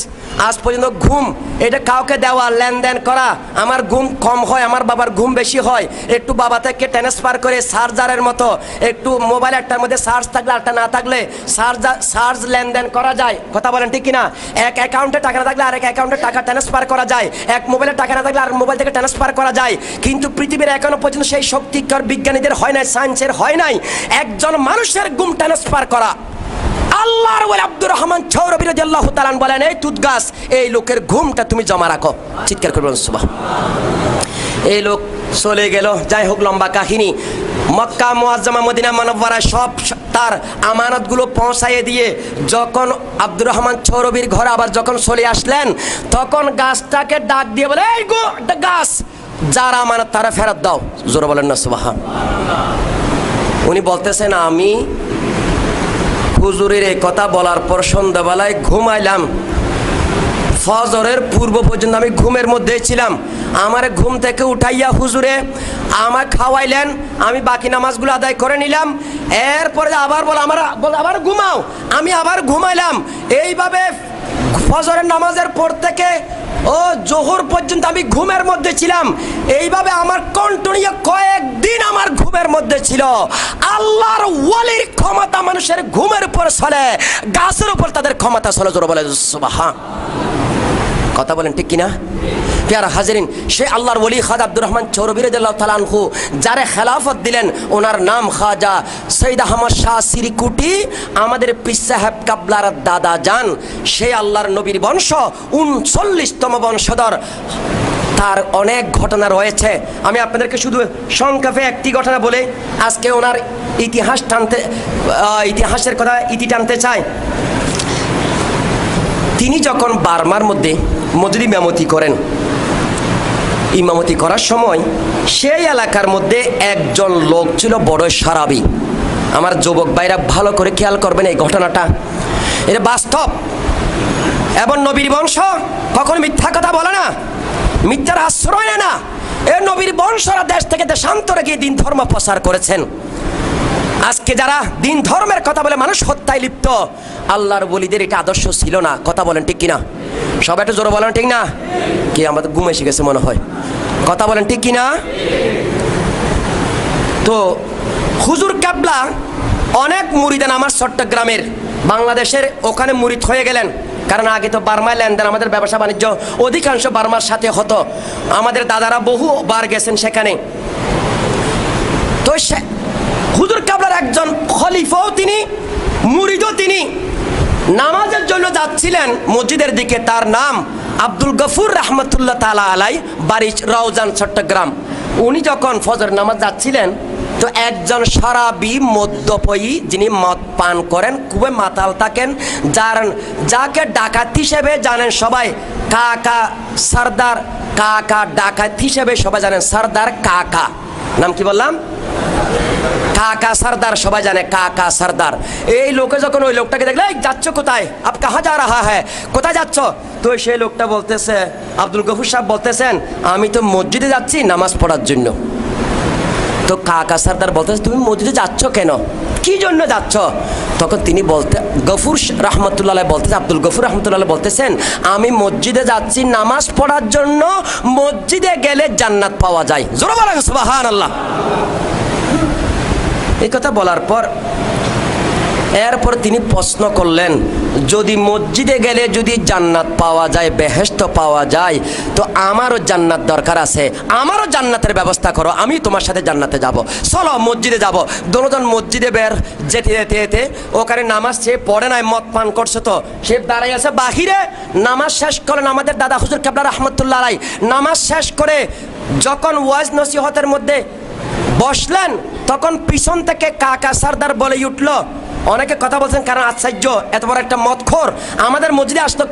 আজ পর্যন্ত ঘুম এটা কাউকে দেওয়া, লেনদেন করা, আমার ঘুম কম হয়, আমার বাবার ঘুম বেশি হয়, একটু বাবা থেকে ট্রান্সফার করে চার্জারের মতো একটু মোবাইল একটার মধ্যে চার্জ থাকলে আরটা না থাকলে চার্জ লেনদেন করা যায়। কথা বলেন ঠিক কিনা? এক অ্যাকাউন্টে টাকা না থাকলে আরেক অ্যাকাউন্টে টাকা ট্রান্সফার করা যায়, এক মোবাইলে টাকা না থাকলে আর মোবাইল থেকে ট্রান্সফার করা যায়। কিন্তু পৃথিবীর এখনো পর্যন্ত সেই শক্তিকর বিজ্ঞানীদের হয় নাই, সায়েন্সের হয় নাই একজন মানুষের ঘুম ট্রান্সফার করা। আল্লাহর ওলি আব্দুর রহমান চৌরবি রাদিয়াল্লাহু তাআলা বলেন, এই তুত গাছ, এই লোকের ঘুমটা তুমি জমা রাখো। চিৎকার করবেন সুবহানাল্লাহ। এই লোক চলে গেল। যাই হোক, লম্বা কাহিনী। মক্কা মুআজ্জামা মদিনা মুনাওয়ারা সব তার আমানতগুলো পৌঁছাইয়ে দিয়ে যখন আব্দুর রহমান চৌরবির ঘরে আবার যখন চলে আসলেন, তখন গাছটাকে ডাক দিয়ে বলে, এই গাছ, যার আমানত তারা ফেরত দাও। জোরে বলেন না সুবহানাল্লাহ। উনি বলতেছেন, আমি হুজুরের এই কথা বলার পর সন্ধ্যাবেলায় ঘুমাইলাম, ফজরের পূর্ব পর্যন্ত আমি ঘুমের মধ্যে ছিলাম। আমার ঘুম থেকে উঠাইয়া হুজুরে আমার খাওয়াইলেন, আমি বাকি নামাজগুলো আদায় করে নিলাম। এরপরে আবার আবার ঘুমাও, আমি আবার ঘুমাইলাম। এইভাবে ফজরের নামাজের পর থেকে ও জোহর পর্যন্ত আমি ঘুমের মধ্যে ছিলাম। এইভাবে আমার কন্টিনিউ কয়েকদিন আমার ঘুমের মধ্যে ছিল। আল্লাহর ওয়ালির ক্ষমতা মানুষের ঘুমের উপর চলে, গাছের উপর তাদের ক্ষমতা চলে। জোরে বলে সুবহান। কথা বলেন ঠিক কিনা? প্যারা হাজিরিন, সে আল্লাহর ওলি খাজা আব্দুর রহমান চৌরবী রাদিয়াল্লাহু তাআলা আনহু যারে খেলাফত দিলেন, ওনার নাম খাজা সৈয়দ আহমদ শাহ সিরিকুটি, আমাদের পীর সাহেব কাবলার দাদা যান। সে আল্লাহর নবীর বংশ, 39তম বংশধর। তার অনেক ঘটনা রয়েছে। আমি আপনাদেরকে শুধু সংক্ষেপে একটি ঘটনা বলে আজকে ওনার ইতিহাসের কথা টানতে চাই। তিনি যখন বার্মার মধ্যে মসজিদ ইমামতি করেন, ইমামতি করার সময় সেই এলাকার মধ্যে একজন লোক ছিল বড় সারাবি। আমার যুবক ভাইরা ভালো করে খেয়াল করবেন এই ঘটনাটা, এটা বাস্তব। এবং নবীর বংশ কখনো মিথ্যা কথা বলে না, মিথ্যার আশ্রয় নেয় না। এ নবীর বংশরা দেশ থেকে দেশান্তরে গিয়ে দিন ধর্ম প্রচার করেছেন। আজকে যারা দিন ধর্মের কথা বলে মানুষ হত্যায় লিপ্ত, আল্লাহর ওলিদের এটা আদর্শ ছিল না। কথা বলেন ঠিক কিনা? সবাই একটু জোরে বলেন ঠিক না? কি আমাদের ঘুম এসে গেছে মনে হয়? কথা বলেন ঠিক কিনা? তো হুজুর কাবলা অনেক মুরিদান আমার চট্টগ্রামের বাংলাদেশের ওখানে মুরিদ হয়ে গেলেন। কারণ আগে তো বার্মায় লেনদেন, আমাদের ব্যবসা বাণিজ্য অধিকাংশ বার্মার সাথে হতো। আমাদের দাদারা বহুবার গেছেন সেখানে। তো হুজুর কাবলার একজন খলিফাও তিনি, মুরিদও তিনি। নামাজের জন্য যাচ্ছিলেন মসজিদের দিকে। তার নাম আব্দুল গফুর রহমতুল্লাহ তাআলা আলাই, বাড়ি রওজান চট্টগ্রাম। উনি যখন ফজর নামাজ যাচ্ছিলেন, তো একজন সারাবি মদ্যপয়ী, যিনি মদ পান করেন, খুবই মাতাল থাকেন, যাকে ডাকাত হিসেবে জানেন সবাই, কাকা সর্দার, কাকা ডাকাত হিসেবে সবাই জানেন, সর্দার কাকা। নাম কি বললাম? কাকা সর্দার, সবাই জানে কাকা সর্দার। এই লোকে যখন ওই লোকটাকে দেখলে, যাচ্ছ কোথায়, আপ কাহা যা রাহা হ্যাঁ, কোথায় যাচ্ছ? তো সেই লোকটা বলতেছে, আব্দুল গফুর সাহেব বলতেছেন, আমি তো মসজিদে যাচ্ছি নামাজ পড়ার জন্য। তো কাকা সর্দার বলতেছে, তুমি মসজিদে যাচ্ছ কেন, কি জন্য যাচ্ছ? তখন তিনি গফুর রহমতুল্লাহ বলতেছে, আব্দুল গফুর রহমতুল্লাহ বলতেছেন, আমি মসজিদে যাচ্ছি নামাজ পড়ার জন্য, মসজিদে গেলে জান্নাত পাওয়া যায়। জোরে বলেন সুবহানাল্লাহ। এই কথা বলার পর এরপর তিনি প্রশ্ন করলেন, যদি মসজিদে গেলে যদি জান্নাত পাওয়া যায়, বেহেশত পাওয়া যায়, তো আমারও জান্নাত দরকার আছে, আমারও জান্নাতের ব্যবস্থা করো, আমি তোমার সাথে জান্নাতে যাব, চলো মসজিদে যাব। দুজন মসজিদে বের যেতে যেতে যেতে ওখানে নামাজ সে পড়ে নাই, মদ পান করছে, তো সে দাঁড়াই আছে বাহিরে। নামাজ শেষ করেন আমাদের দাদা হুজুর কাবলা রহমতুল্লাহ আলাই। নামাজ শেষ করে যখন ওয়াজ নসিহতের মধ্যে বসলেন, তখন পিছন থেকে কাকা সর্দার বলে উঠল। অনেকে কথা বলছেন, কারণ আশ্চর্য, এত বড় একটা মদখোর আমাদের মসজিদে আসলো,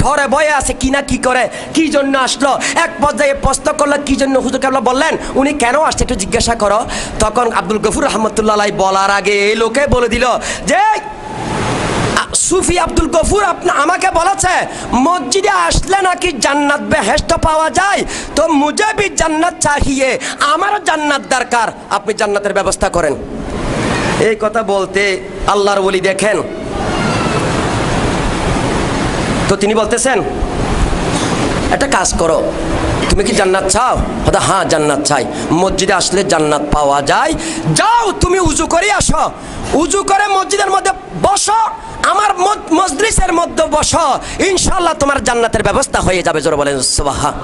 ঢরে বয়ে আছে কিনা, কি করে, কি জন্য আসলো। এক পর্যায়ে প্রশ্ন করলো, কি জন্য হুজুর কাবলা বললেন, উনি কেন আসছে একটু জিজ্ঞাসা করো। তখন আব্দুল গফুর রহমতুল্লাহ আলাই বলার আগে এই লোকে বলে দিল যে, সুফি আব্দুল গফুর আমাকে বলেছে মসজিদে আসলে নাকি জান্নাত বেহেশত পাওয়া যায়, তো মুঝে ভি জান্নাত চাহিয়ে, আমারও জান্নাত দরকার, আপনি জান্নাতের ব্যবস্থা করেন। এই কথা বলতে আল্লাহর ওলি দেখেন, তো তিনি বলতেছেন, একটা কাজ করো, তুমি কি জান্নাত চাও? হ্যাঁ জান্নাত চাই, মসজিদে আসলে জান্নাত পাওয়া যায়, যাও তুমি উজু করে আসো, উজু করে মসজিদের মধ্যে বসো, আমার মজলিসের মধ্যে বসো, ইনশাআল্লাহ তোমার জান্নাতের ব্যবস্থা হয়ে যাবে। জোরে বলেন সুবহান।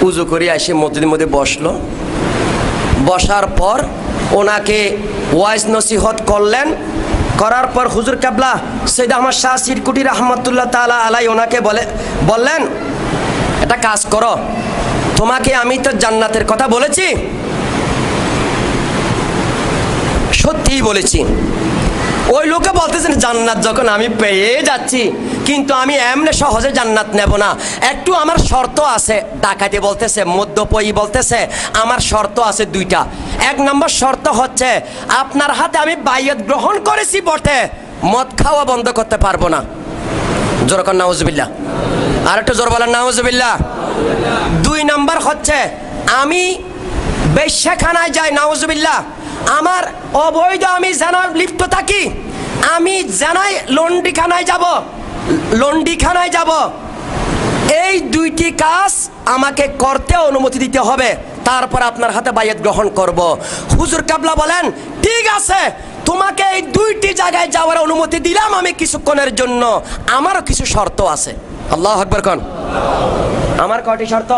উজু করে এসে মসজিদের মধ্যে বসলো। বসার পর ওনাকে ওয়াইজ নসিহত করলেন। করার পর হুজুর কাবলা সৈয়দ আহমদ শাহ সিরকুটি রহমতুল্লাহ তাআলা আলাই ওনাকে বললেন, একটা কাজ করো, তোমাকে আমি তো জান্নাতের কথা বলেছি, সত্যিই বলেছি। ওই লোকে বলতেছেন, জান্নাত যখন আমি পেয়ে যাচ্ছি, কিন্তু আমি এমনি সহজে জান্নাত নেব না, একটু আমার শর্ত আছে। ডাকাতি বলতেছে, মদ্যপয়ী বলতেছে, আমার শর্ত আছে দুইটা। এক নম্বর শর্ত হচ্ছে, আপনার হাতে আমি বাইয়াত গ্রহণ করেছি বটে, মদ খাওয়া বন্ধ করতে পারবো না। জোর কর নাউজুবিল্লাহ, আর একটু জোর বলেন নাউজুবিল্লাহ। 2 নাম্বার হচ্ছে আমি বেশ্যাখানায় যাই, নাউজুবিল্লাহ, আমার অবৈধ আমি জানা লিপ্ত থাকি, আমি জানাই লন্ডিখানায় যাব, এই 2টি কাজ আমাকে করতে অনুমতি দিতে হবে, তারপর আপনার হাতে বাইয়াত গ্রহণ করব। হুজুর কাবলা বলেন ঠিক আছে, তোমাকে এই 2টি জায়গায় যাওয়ার অনুমতি দিলাম আমি কিছুক্ষণের জন্য, আমারও কিছু শর্ত আছে। আল্লাহু আকবার কোন। আমার কয়টি শর্ত?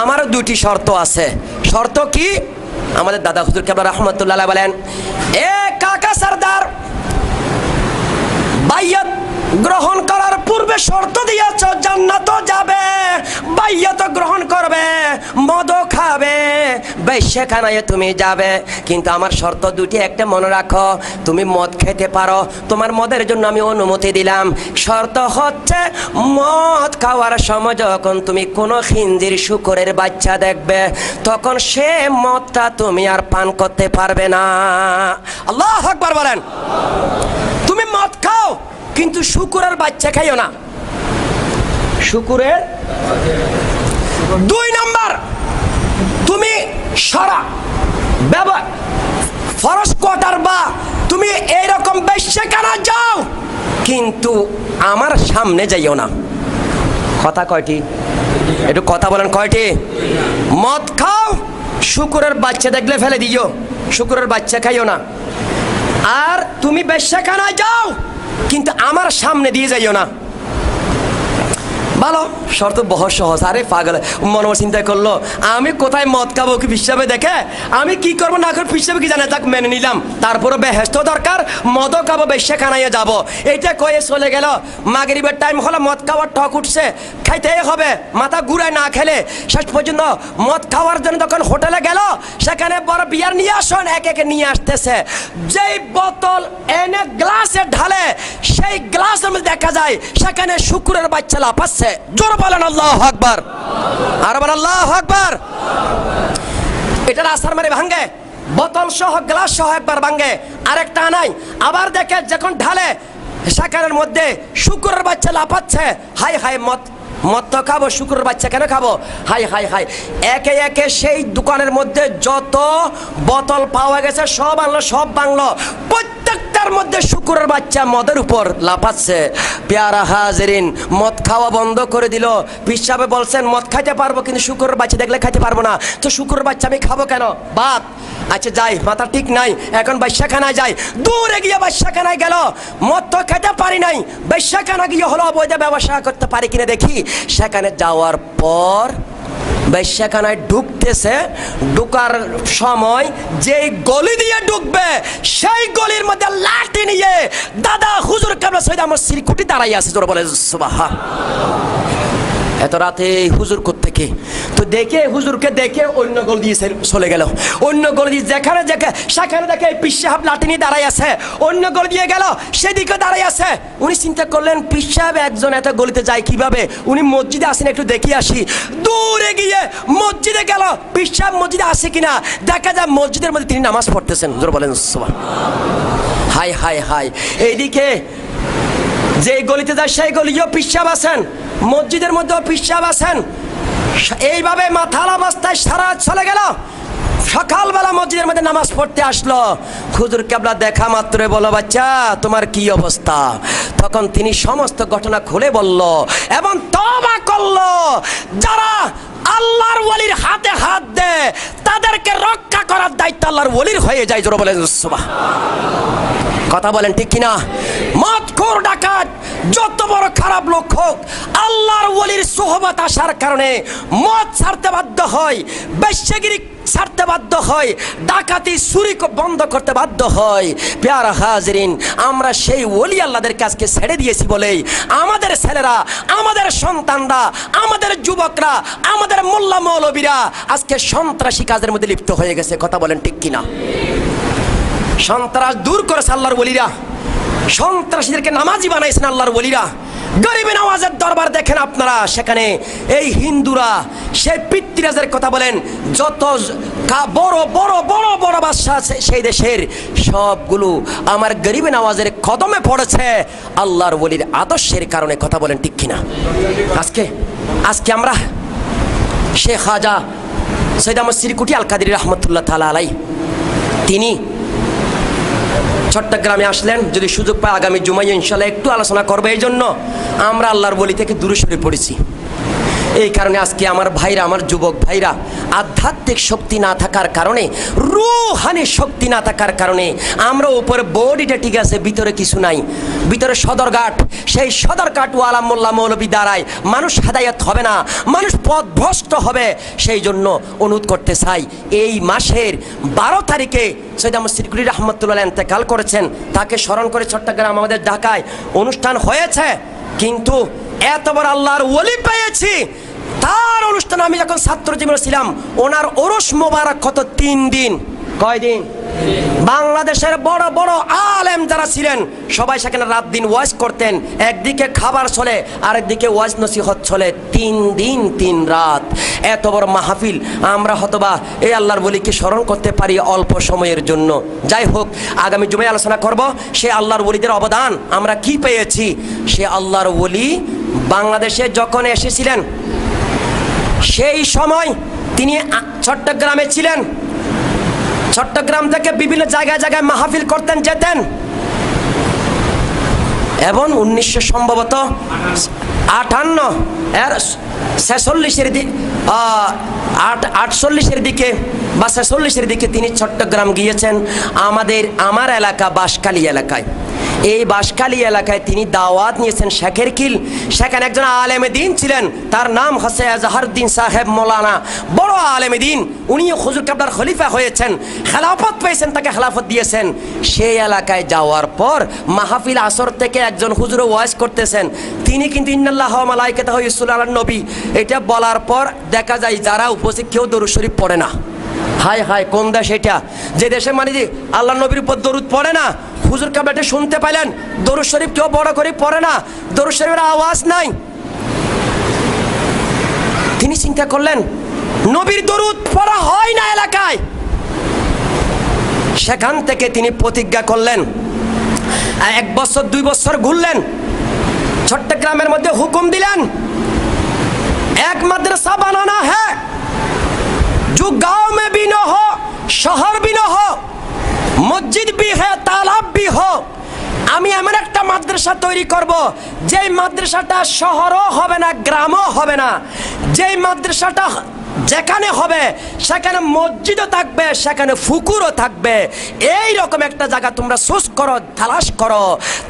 আমারও 2টি শর্ত আছে। শর্ত কি? আমাদের দাদা হুজুর কাবলা রাহমাতুল্লাহ আলাইহি বলেন, এ কাকা সরদার, বাইয়াত গ্রহণ করার পূর্বে শর্ত দিয়েছ জান্নাত যাবে, বাইয়াত গ্রহণ করবে, মদ খাবে, বেশ্যাখানায় তুমি যাবে, কিন্তু আমার শর্ত 2টি, একটা মনে রাখো, তুমি মদ খেতে পারো, তোমার মদের জন্য আমি অনুমতি দিলাম। শর্ত হচ্ছে মদ খাওয়ার সময় যখন তুমি কোনো খিনজির শুকরের বাচ্চা দেখবে, তখন সে মদটা তুমি আর পান করতে পারবে না। আল্লাহু আকবার বলেন। তুমি মদ খাও কিন্তু শুকুরের বাচ্চা খাইও না, শুকুরের। 2 নাম্বার, তুমি সারা ফরজ কোয়ার্টার বা তুমি এইরকম বেশ্যাখানা যাও, কিন্তু আমার সামনে যাইও না। কথা কয়টি? একটু কথা বলেন, কয়টি? মদ খাও, শুকুরের বাচ্চা দেখলে ফেলে দিও, শুকুরের বাচ্চা খাইও না। আর তুমি বেশ্যাখানা যাও কিন্তু আমার সামনে দিয়ে যাইও না। ভালো শর্ত, বহুত সহজ। আরে পাগল, মনে চিন্তা করলো আমি কোথায় মদ খাবো কি হিসাবে দেখে, আমি কি করবো না করবো হিসাবে কি জানে, তাক মেনে নিলাম। তারপরে বেহেস্ত দরকার, মদও খাবো, বেশ্যাখানায় যাবো, এইটা কয়ে চলে গেল। মাগরিবের টাইম হলো, মদ খাওয়ার টক উঠছে, খাইতেই হবে, মাথা ঘুরায় না খেলে। শেষ পর্যন্ত মদ খাওয়ার জন্য যখন হোটেলে গেল, সেখানে বড় বিয়ার নিয়ে আসুন, একে নিয়ে আসতেছে, যেই বোতল এনে গ্লাসে ঢালে, সেই গ্লাসের মধ্যে দেখা যায় সেখানে শুকুরের বাচ্চা লাফাচ্ছে। জোর বলেন আল্লাহু আকবার, আর বলেন আল্লাহু আকবার। এটার আসার মারে ভাঙ্গে, বোতল সহ গ্লাস সহ একবার ভাঙ্গে, আরেকটা নাই, আবার দেখে যখন ঢালে সেখানের মধ্যে শুকুরের বাচ্চা লাফাচ্ছে। হাই হাই, মদ তো খাবো, শুকুরের বাচ্চা কেন খাবো? হাই হাই হাই, একে একে সেই দোকানের মধ্যে যত বোতল পাওয়া গেছে সব আনলো, সব ভাঙলো, প্রত্যেকটার মধ্যে শুকুরের বাচ্চা মদের উপর লাফাচ্ছে। পেয়ারা হাজিরিন, মদ খাওয়া বন্ধ করে দিল। পিসাবে বলছেন মদ খাইতে পারবো, কিন্তু শুকুরের বাচ্চা দেখলে খাইতে পারবো না, তো শুকুরের বাচ্চা আমি খাবো কেন? বাদ, আচ্ছা যাই, মাথা ঠিক নাই, এখন বেশ্যাখানায় যাই। দূরে গিয়ে বেশ্যাখানায় গেল, মদ তো খেতে পারি নাই, বেশ্যাখানা গিয়ে হলো অবৈধ ব্যবসা করতে পারি কিনা দেখি। সেখানে যাওয়ার পর বেশ্যাখানায় ঢুকতেছে, ঢুকার সময় যেই গলি দিয়ে ঢুকবে, সেই গলির মধ্যে লাঠি নিয়ে দাদা হুজুর কাবলা সৈয়দ আহমদ সিরকুটি দাঁড়াই আছে। তোরা বলে সুবহান। এত রাতে হুজুর কোত্থেকে? তো দেখে হুজুরকে দেখে অন্য গলি দিয়ে চলে গেল, অন্য গলি দিয়ে যেখানে সেখানে দেখে পীর সাহেব লাঠি নিয়ে দাঁড়াই আছে, অন্য গলি দিয়ে গেল, সেদিকে দাঁড়াই আছে। উনি চিন্তা করলেন পীর সাহেব একজন এত গলিতে যায় কিভাবে, উনি মসজিদে আসেন, একটু দেখি আসি। দূরে গিয়ে মসজিদে গেল, পীর সাহেব মসজিদে আসে কিনা দেখা যায় মসজিদের মধ্যে তিনি নামাজ পড়তেছেন। জোরে বলেন সুবহান। হাই হাই হাই, এইদিকে যে গলিতে যায় সেই গলিও পীর সাহেব আছেন, মসজিদের মধ্যেও পীর সাহেব আছেন। এইভাবে মাথার অবস্থায় সারা চলে গেল। সকালবেলা মসজিদের মধ্যে নামাজ পড়তে আসলো, হুজুর কেবলা দেখা মাত্র বলো বাচ্চা তোমার কি অবস্থা? তখন তিনি সমস্ত ঘটনা খুলে বলল এবং তওবা করলো। যারা আল্লাহর ওলির হাতে হাত দেয় তাদেরকে রক্ষা করার দায়িত্ব আল্লাহর ওলির হয়ে যায়। জোরে বলেন সুবহান। কথা বলেন ঠিক কিনা? মদখোর ডাকাত যত বড় খারাপ লোক হোক, আল্লাহর ওলির সোহবত আসার কারণে মদ ছাড়তে বাধ্য হয়, বেশ্যাগিরি ছাড়তে বাধ্য হয়, ডাকাতি চুরি বন্ধ করতে বাধ্য হয়। পেয়ারা হাজিরিন, আমরা সেই ওলি আল্লাহদের কাছকে ছেড়ে দিয়েছি বলেই আমাদের ছেলেরা, আমাদের সন্তানরা, আমাদের যুবকরা, আমাদের মোল্লা মৌলবীরা আজকে সন্ত্রাসী কাজের মধ্যে লিপ্ত হয়ে গেছে। কথা বলেন ঠিক কিনা? সন্ত্রাস দূর করেছে আল্লাহর ওলিরা, সন্ত্রাসীদেরকে নামাজি বানাইছেন আল্লাহর ওলিরা। গরিবে নওয়াজের দরবার দেখেন আপনারা, সেখানে এই হিন্দুরা সেই পিতৃরাজের কথা বলেন, যত বড় বড় বড় বড় বাদশা আছে সেই দেশের সবগুলো আমার গরিবে নওয়াজের কদমে পড়েছে আল্লাহর ওলির আদর্শের কারণে। কথা বলেন ঠিক কিনা? আজকে আমরা শেখ খাজা সৈয়দ আহমদ সিরকুটি আল কাদরি রহমতুল্লাহ তাআলা আলাইহি তিনি চট্টগ্রামে আসলেন। যদি সুযোগ পায় আগামী জুমায় ইনশাআল্লাহ একটু আলোচনা করবো। এই জন্য আমরা আল্লাহর ওলি থেকে দূরে সরে পড়েছি। এই কারণে আজকে আমার ভাইরা, আমার যুবক ভাইরা, আধ্যাত্মিক শক্তি না থাকার কারণে, রূহানি শক্তি না থাকার কারণে আমরা উপরে বডিটা ঠিক আছে, ভিতরে কিছু নাই। ভিতরে সদরঘাট, সেই সদরঘাট ওয়ালা মোল্লা মৌলবী দ্বারায় মানুষ হেদায়েত হবে না, মানুষ পথভ্রষ্ট হবে। সেই জন্য অনুরোধ করতে চাই, এই মাসের 12 তারিখে সৈয়দ আহমদ সিরকুটি রহমতুল্লাহ ইন্তেকাল করেছেন, তাকে স্মরণ করে চট্টগ্রাম আমাদের ঢাকায় অনুষ্ঠান হয়েছে। কিন্তু এত বড় আল্লাহর ওলি পেয়েছি, তার অনুষ্ঠানে আমি যখন ছাত্র জীবনে ছিলাম, ওনার ওরস মোবারক কত 3 দিন। কয় দিন? বাংলাদেশের বড় বড় আলেম যারা ছিলেন সবাই সেখানে রাত দিন ওয়াজ করতেন। একদিকে খাবার চলে, আরেকদিকে ওয়াজ নসিহত চলে, 3 দিন 3 রাত। এত বড় মাহফিল আমরা হয়তোবা এই আল্লাহর ওলিকে স্মরণ করতে পারি অল্প সময়ের জন্য। যাই হোক, আগামী জুমায় আলোচনা করব সে আল্লাহর ওলিদের অবদান আমরা কি পেয়েছি। সে আল্লাহর ওলি বাংলাদেশে যখন এসেছিলেন সেই সময় তিনি চট্টগ্রামে ছিলেন। চট্টগ্রাম থেকে বিভিন্ন জায়গায় জায়গায় মাহফিল করতেন, যেতেন। এবং 1958-46 দিকে বা 46 দিকে তিনি চট্টগ্রাম গিয়েছেন। আমার এলাকা বাঁশখালী এলাকায়, এই বাঁশখালী এলাকায় তিনি দাওয়াত নিয়েছেন শেখের কিল। সেখানে একজন আলেমে দিন ছিলেন, তার নাম হচ্ছে এজাহারউদ্দিন সাহেব মৌলানা, বড় আলেমে দিন। উনি হুজুর কেবলার খলিফা হয়েছেন, খেলাফত পেয়েছেন, তাকে খেলাফত দিয়েছেন। সেই এলাকায় যাওয়ার পর মাহফিল আসর থেকে একজন হুজুর ওয়াজ করতেছেন, তিনি কিন্তু ইন্নাল্লাহ ওয়া মালাইকাতাহু ইউসাল্লুনা আলান নবী এটা বলার পর দেখা যায় যারা উপস্থিত কেউ দরুদ শরীফ পড়ে না। হায় হায়, কোন দেশ এটা, যে দেশে মানে আল্লাহ নবীর উপর দরুদ পড়ে না। হুজুর কেবলাটা শুনতে পাইলেন, দরুদ শরীফ কেউ বড় করে পড়ে না, দরুদ শরীফের আওয়াজ নাই। তিনি চিন্তা করলেন নবীর দরুদ পড়া হয় না এলাকায়। সেখান থেকে তিনি প্রতিজ্ঞা করলেন, 1 বছর 2 বছর ঘুরলেন, চট্টগ্রামের মধ্যে হুকুম দিলেন এক মাদ্রাসা বানানা হ্যাঁ, जो गांव में भी न हो, शहर भी न हो, मस्जिद भी है, तालाब भी हो। আমি এমন একটা মাদ্রাসা তৈরি করব যেই মাদ্রাসাটা শহরও হবে না, গ্রামও হবে না। যেই মাদ্রাসাটা যেখানে হবে সেখানে মসজিদও থাকবে, সেখানে পুকুরও থাকবে। এই রকম একটা জায়গা তোমরা চুজ করো, তালাশ করো।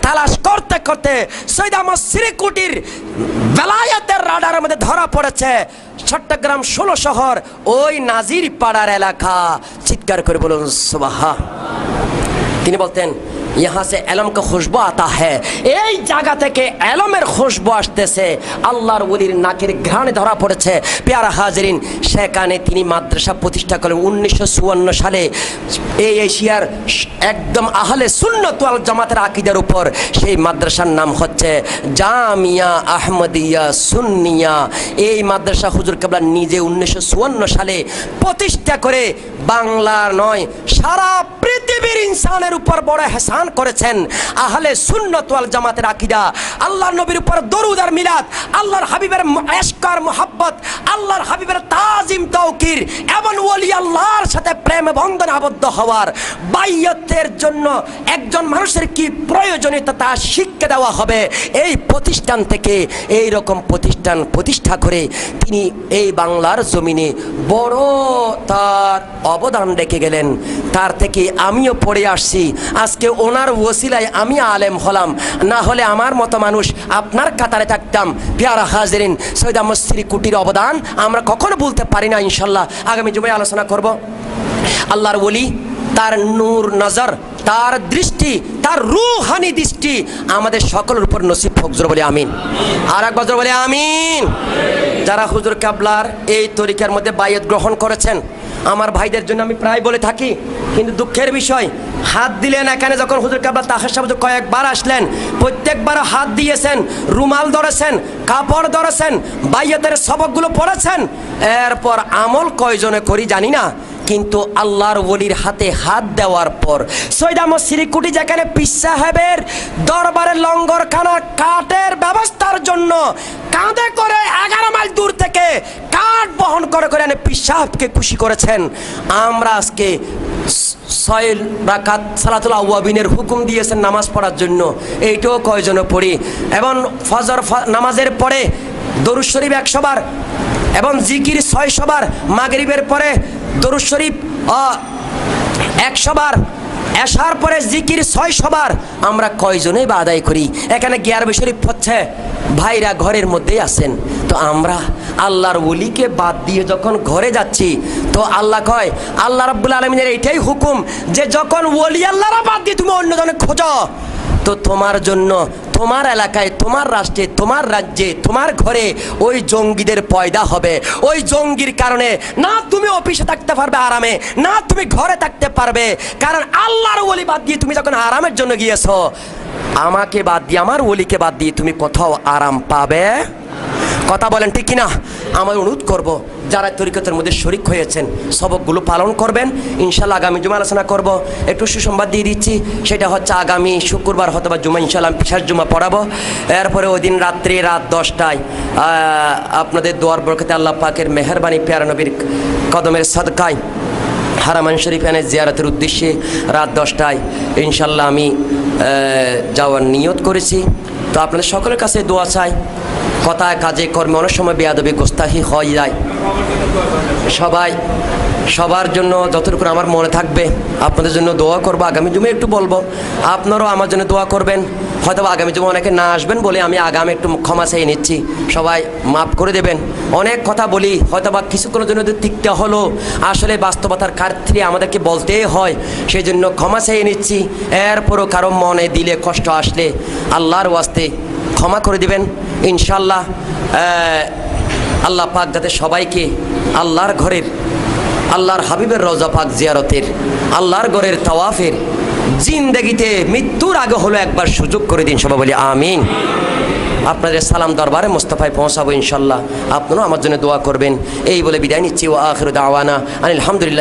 তালাশ করতে করতে সৈয়দ আহমদ সিরকুটির বেলায়েতের রাডারের মধ্যে ধরা পড়েছে চট্টগ্রাম 16 শহর, ওই নাজির পাড়ার এলাকা। চিৎকার করে বলুন সুবহান। তিনি বলতেন यहाँ से एलम का खुशबू आता है, এই জায়গা থেকে এলমের খুশবু আসতেছে, আল্লাহর ওলির নাকের ঘ্রাণে ধরা পড়েছে। পেয়ারা হাজরিন, সেখানে তিনি মাদ্রাসা প্রতিষ্ঠা করেন 1954 সালে। এই এশিয়ার একদম আহলে সুন্নাত ওয়াল জামাতের আকীদার উপর সেই মাদ্রাসার নাম হচ্ছে জামিয়া আহমদিয়া সুন্নিয়া। এই মাদ্রাসা হুজুর কেবলা নিজে 1954 সালে প্রতিষ্ঠা করে বাংলার নয় সারা পৃথিবীর ইনসানের উপর বড় এহসান করেছেন। আহলে সুন্নাত ওয়াল জামাতের আকীদা, আল্লাহর নবীর উপর দরুদ আর মিলাদ, আল্লাহর হাবিবের ইশক আর মুহাব্বত, আল্লাহর হাবিবের তাজিম তাওকির এবং ওলি আল্লাহর সাথে প্রেম বন্ধনে আবদ্ধ হওয়ার বাইয়তের জন্য একজন মানুষের কি প্রয়োজনীয়তা তা শিক্ষা দেওয়া হবে। এই প্রতিষ্ঠান থেকে এই রকম প্রতিষ্ঠান প্রতিষ্ঠা করে তিনি এই বাংলার জমিনে বড় তার অবদান রেখে গেলেন। তার থেকে আমিও পড়ে আসছি। আজকে ওনার ওসিলায় আমি আলেম হলাম, না হলে আমার মতো মানুষ আপনার কাতারে থাকতাম। পেয়ারা হাজরিন, সৈয়দ আহমদ সিরকুটির অবদান আমরা কখনো বলতে পারি না। ইনশাল্লাহ আগামী জুমায় আলোচনা করব। আল্লাহর ওলি, তার নূর নজর, তার দৃষ্টি, তার রূহানি দৃষ্টি আমাদের সকলের উপর নসিব হোক। জোরে বলে আমিন। আর একবার জোরে বলে আমিন। যারা হুজুর কেবলার এই তরিকার মধ্যে বায়াত গ্রহণ করেছেন, আমার ভাইদের জন্য আমি প্রায় বলে থাকি, কিন্তু দুঃখের বিষয় হাত দিলেন এখানে যখন হুজুর কেবলা তাহের সাহেব কয়েকবার আসলেন, প্রত্যেকবার হাত দিয়েছেন, রুমাল ধরেছেন, কাপড় ধরেছেন, বাইয়াতের সবকগুলো পড়েছেন, এরপর আমল কয়জনে করি জানি না, কিন্তু আল্লাহর ওলির হাতে হাত দেওয়ার পর সৈয়দ আহমদ সিরিকুটি যেখানে পীর সাহেবের দরবারে লঙ্গরখানা কাঠের ব্যবস্থার জন্য কাঁধে করে 11 মাইল দূর থেকে কাঠ বহন করে করে এনে পীর সাহেবকে খুশি করেছেন, আমরা আজকে 6 রাকাত সালাতুল আওয়াবিনের হুকুম দিয়েছেন নামাজ পড়ার জন্য, এইটাও কয়জনে পড়ি। এবং ফজর নামাজের পরে দরুদ শরীফ 100 বার এবং জিকির 600 বার, মাগরিবের পরে দরুদ শরীফ 100 বার, এশার পরে জিকির 600 বার, আমরা কয়জনে বা আদায় করি? এখানে গিয়ারবে শরীফ হচ্ছে, ভাইরা ঘরের মধ্যেই আছেন, তো আমরা আল্লাহর ওলিকে বাদ দিয়ে যখন ঘরে যাচ্ছি, তো আল্লাহ কয়, আল্লাহ রাব্বুল আলামিনের এইটাই হুকুম যে যখন ওলি আল্লাহরা বাদ দিয়ে তুমি অন্যজনে খোঁজো, তো তোমার জন্য তোমার এলাকায়, তোমার রাষ্ট্রে, তোমার রাজ্যে, তোমার ঘরে ওই জঙ্গিদের পয়দা হবে। ওই জঙ্গির কারণে না তুমি অফিসে থাকতে পারবে আরামে, না তুমি ঘরে থাকতে পারবে, কারণ আল্লাহর ওলি বাদ দিয়ে তুমি যখন আরামের জন্য গিয়েছো, আমাকে বাদ দিয়ে, আমার ওলিকে বাদ দিয়ে তুমি কোথাও আরাম পাবে? কথা বলেন ঠিক কিনা? আমার অনুরোধ করব, যারা তরিকতের মধ্যে শরিক হয়েছেন সবকগুলো পালন করবেন। ইনশাল্লাহ আগামী জুমা আলোচনা করব। একটু সুসংবাদ দিয়ে দিচ্ছি, সেটা হচ্ছে আগামী শুক্রবার হয়তোবা জুমা ইনশাল্লাহ আমি শেষ জুমা পড়াবো। এরপরে ওই দিন রাত্রি রাত 10টায় আপনাদের দোয়ার বরকতে আল্লাহ পাকের মেহেরবানি প্যারা নবীর কদমের সদকায় হারামান শরীফ এনে জিয়ারতের উদ্দেশ্যে রাত 10টায় ইনশাল্লাহ আমি যাওয়ার নিয়ত করেছি। তো আপনাদের সকলের কাছে দোয়া চাই, কথায় কাজে কর্মে অনেক সময় বেয়াদবি গোস্তাহি হয়ে যায়, সবার জন্য যতটুকু আমার মনে থাকবে আপনাদের জন্য দোয়া করবো। আগামী জুমে একটু বলবো, আপনারাও আমার জন্য দোয়া করবেন। হয়তো আগামী জুমে অনেকে না আসবেন বলে আমি আগামী একটু ক্ষমা চেয়ে নিচ্ছি, সবাই মাফ করে দেবেন। অনেক কথা বলি, হয়তো বা কিছুক্ষণের জন্য টিকতে হলো, আসলে বাস্তবতার ক্ষেত্রে আমাদেরকে বলতেই হয়, সেই জন্য ক্ষমা চেয়ে নিচ্ছি। এরপরও কারো মনে দিলে কষ্ট আসলে আল্লাহর ওয়াস্তে ক্ষমা করে দিবেন ইনশাল্লাহ। আল্লাহ পাক যাতে সবাইকে আল্লাহর ঘরের, আল্লাহর হাবিবের রওজা পাক জিয়ারতের, আল্লাহর ঘরের তাওয়াফের জিন্দেগিতে মৃত্যুর আগে হলো একবার সুযোগ করে দিন, সবাই বলি আমিন। আপনাদের সালাম দরবারে মোস্তফায় পৌঁছাবো ইনশাল্লাহ, আপনারাও আমার জন্য দোয়া করবেন। এই বলে বিদায় নিচ্ছি। ওয়া আখিরু দাওয়ানা আলহামদুলিল্লাহ।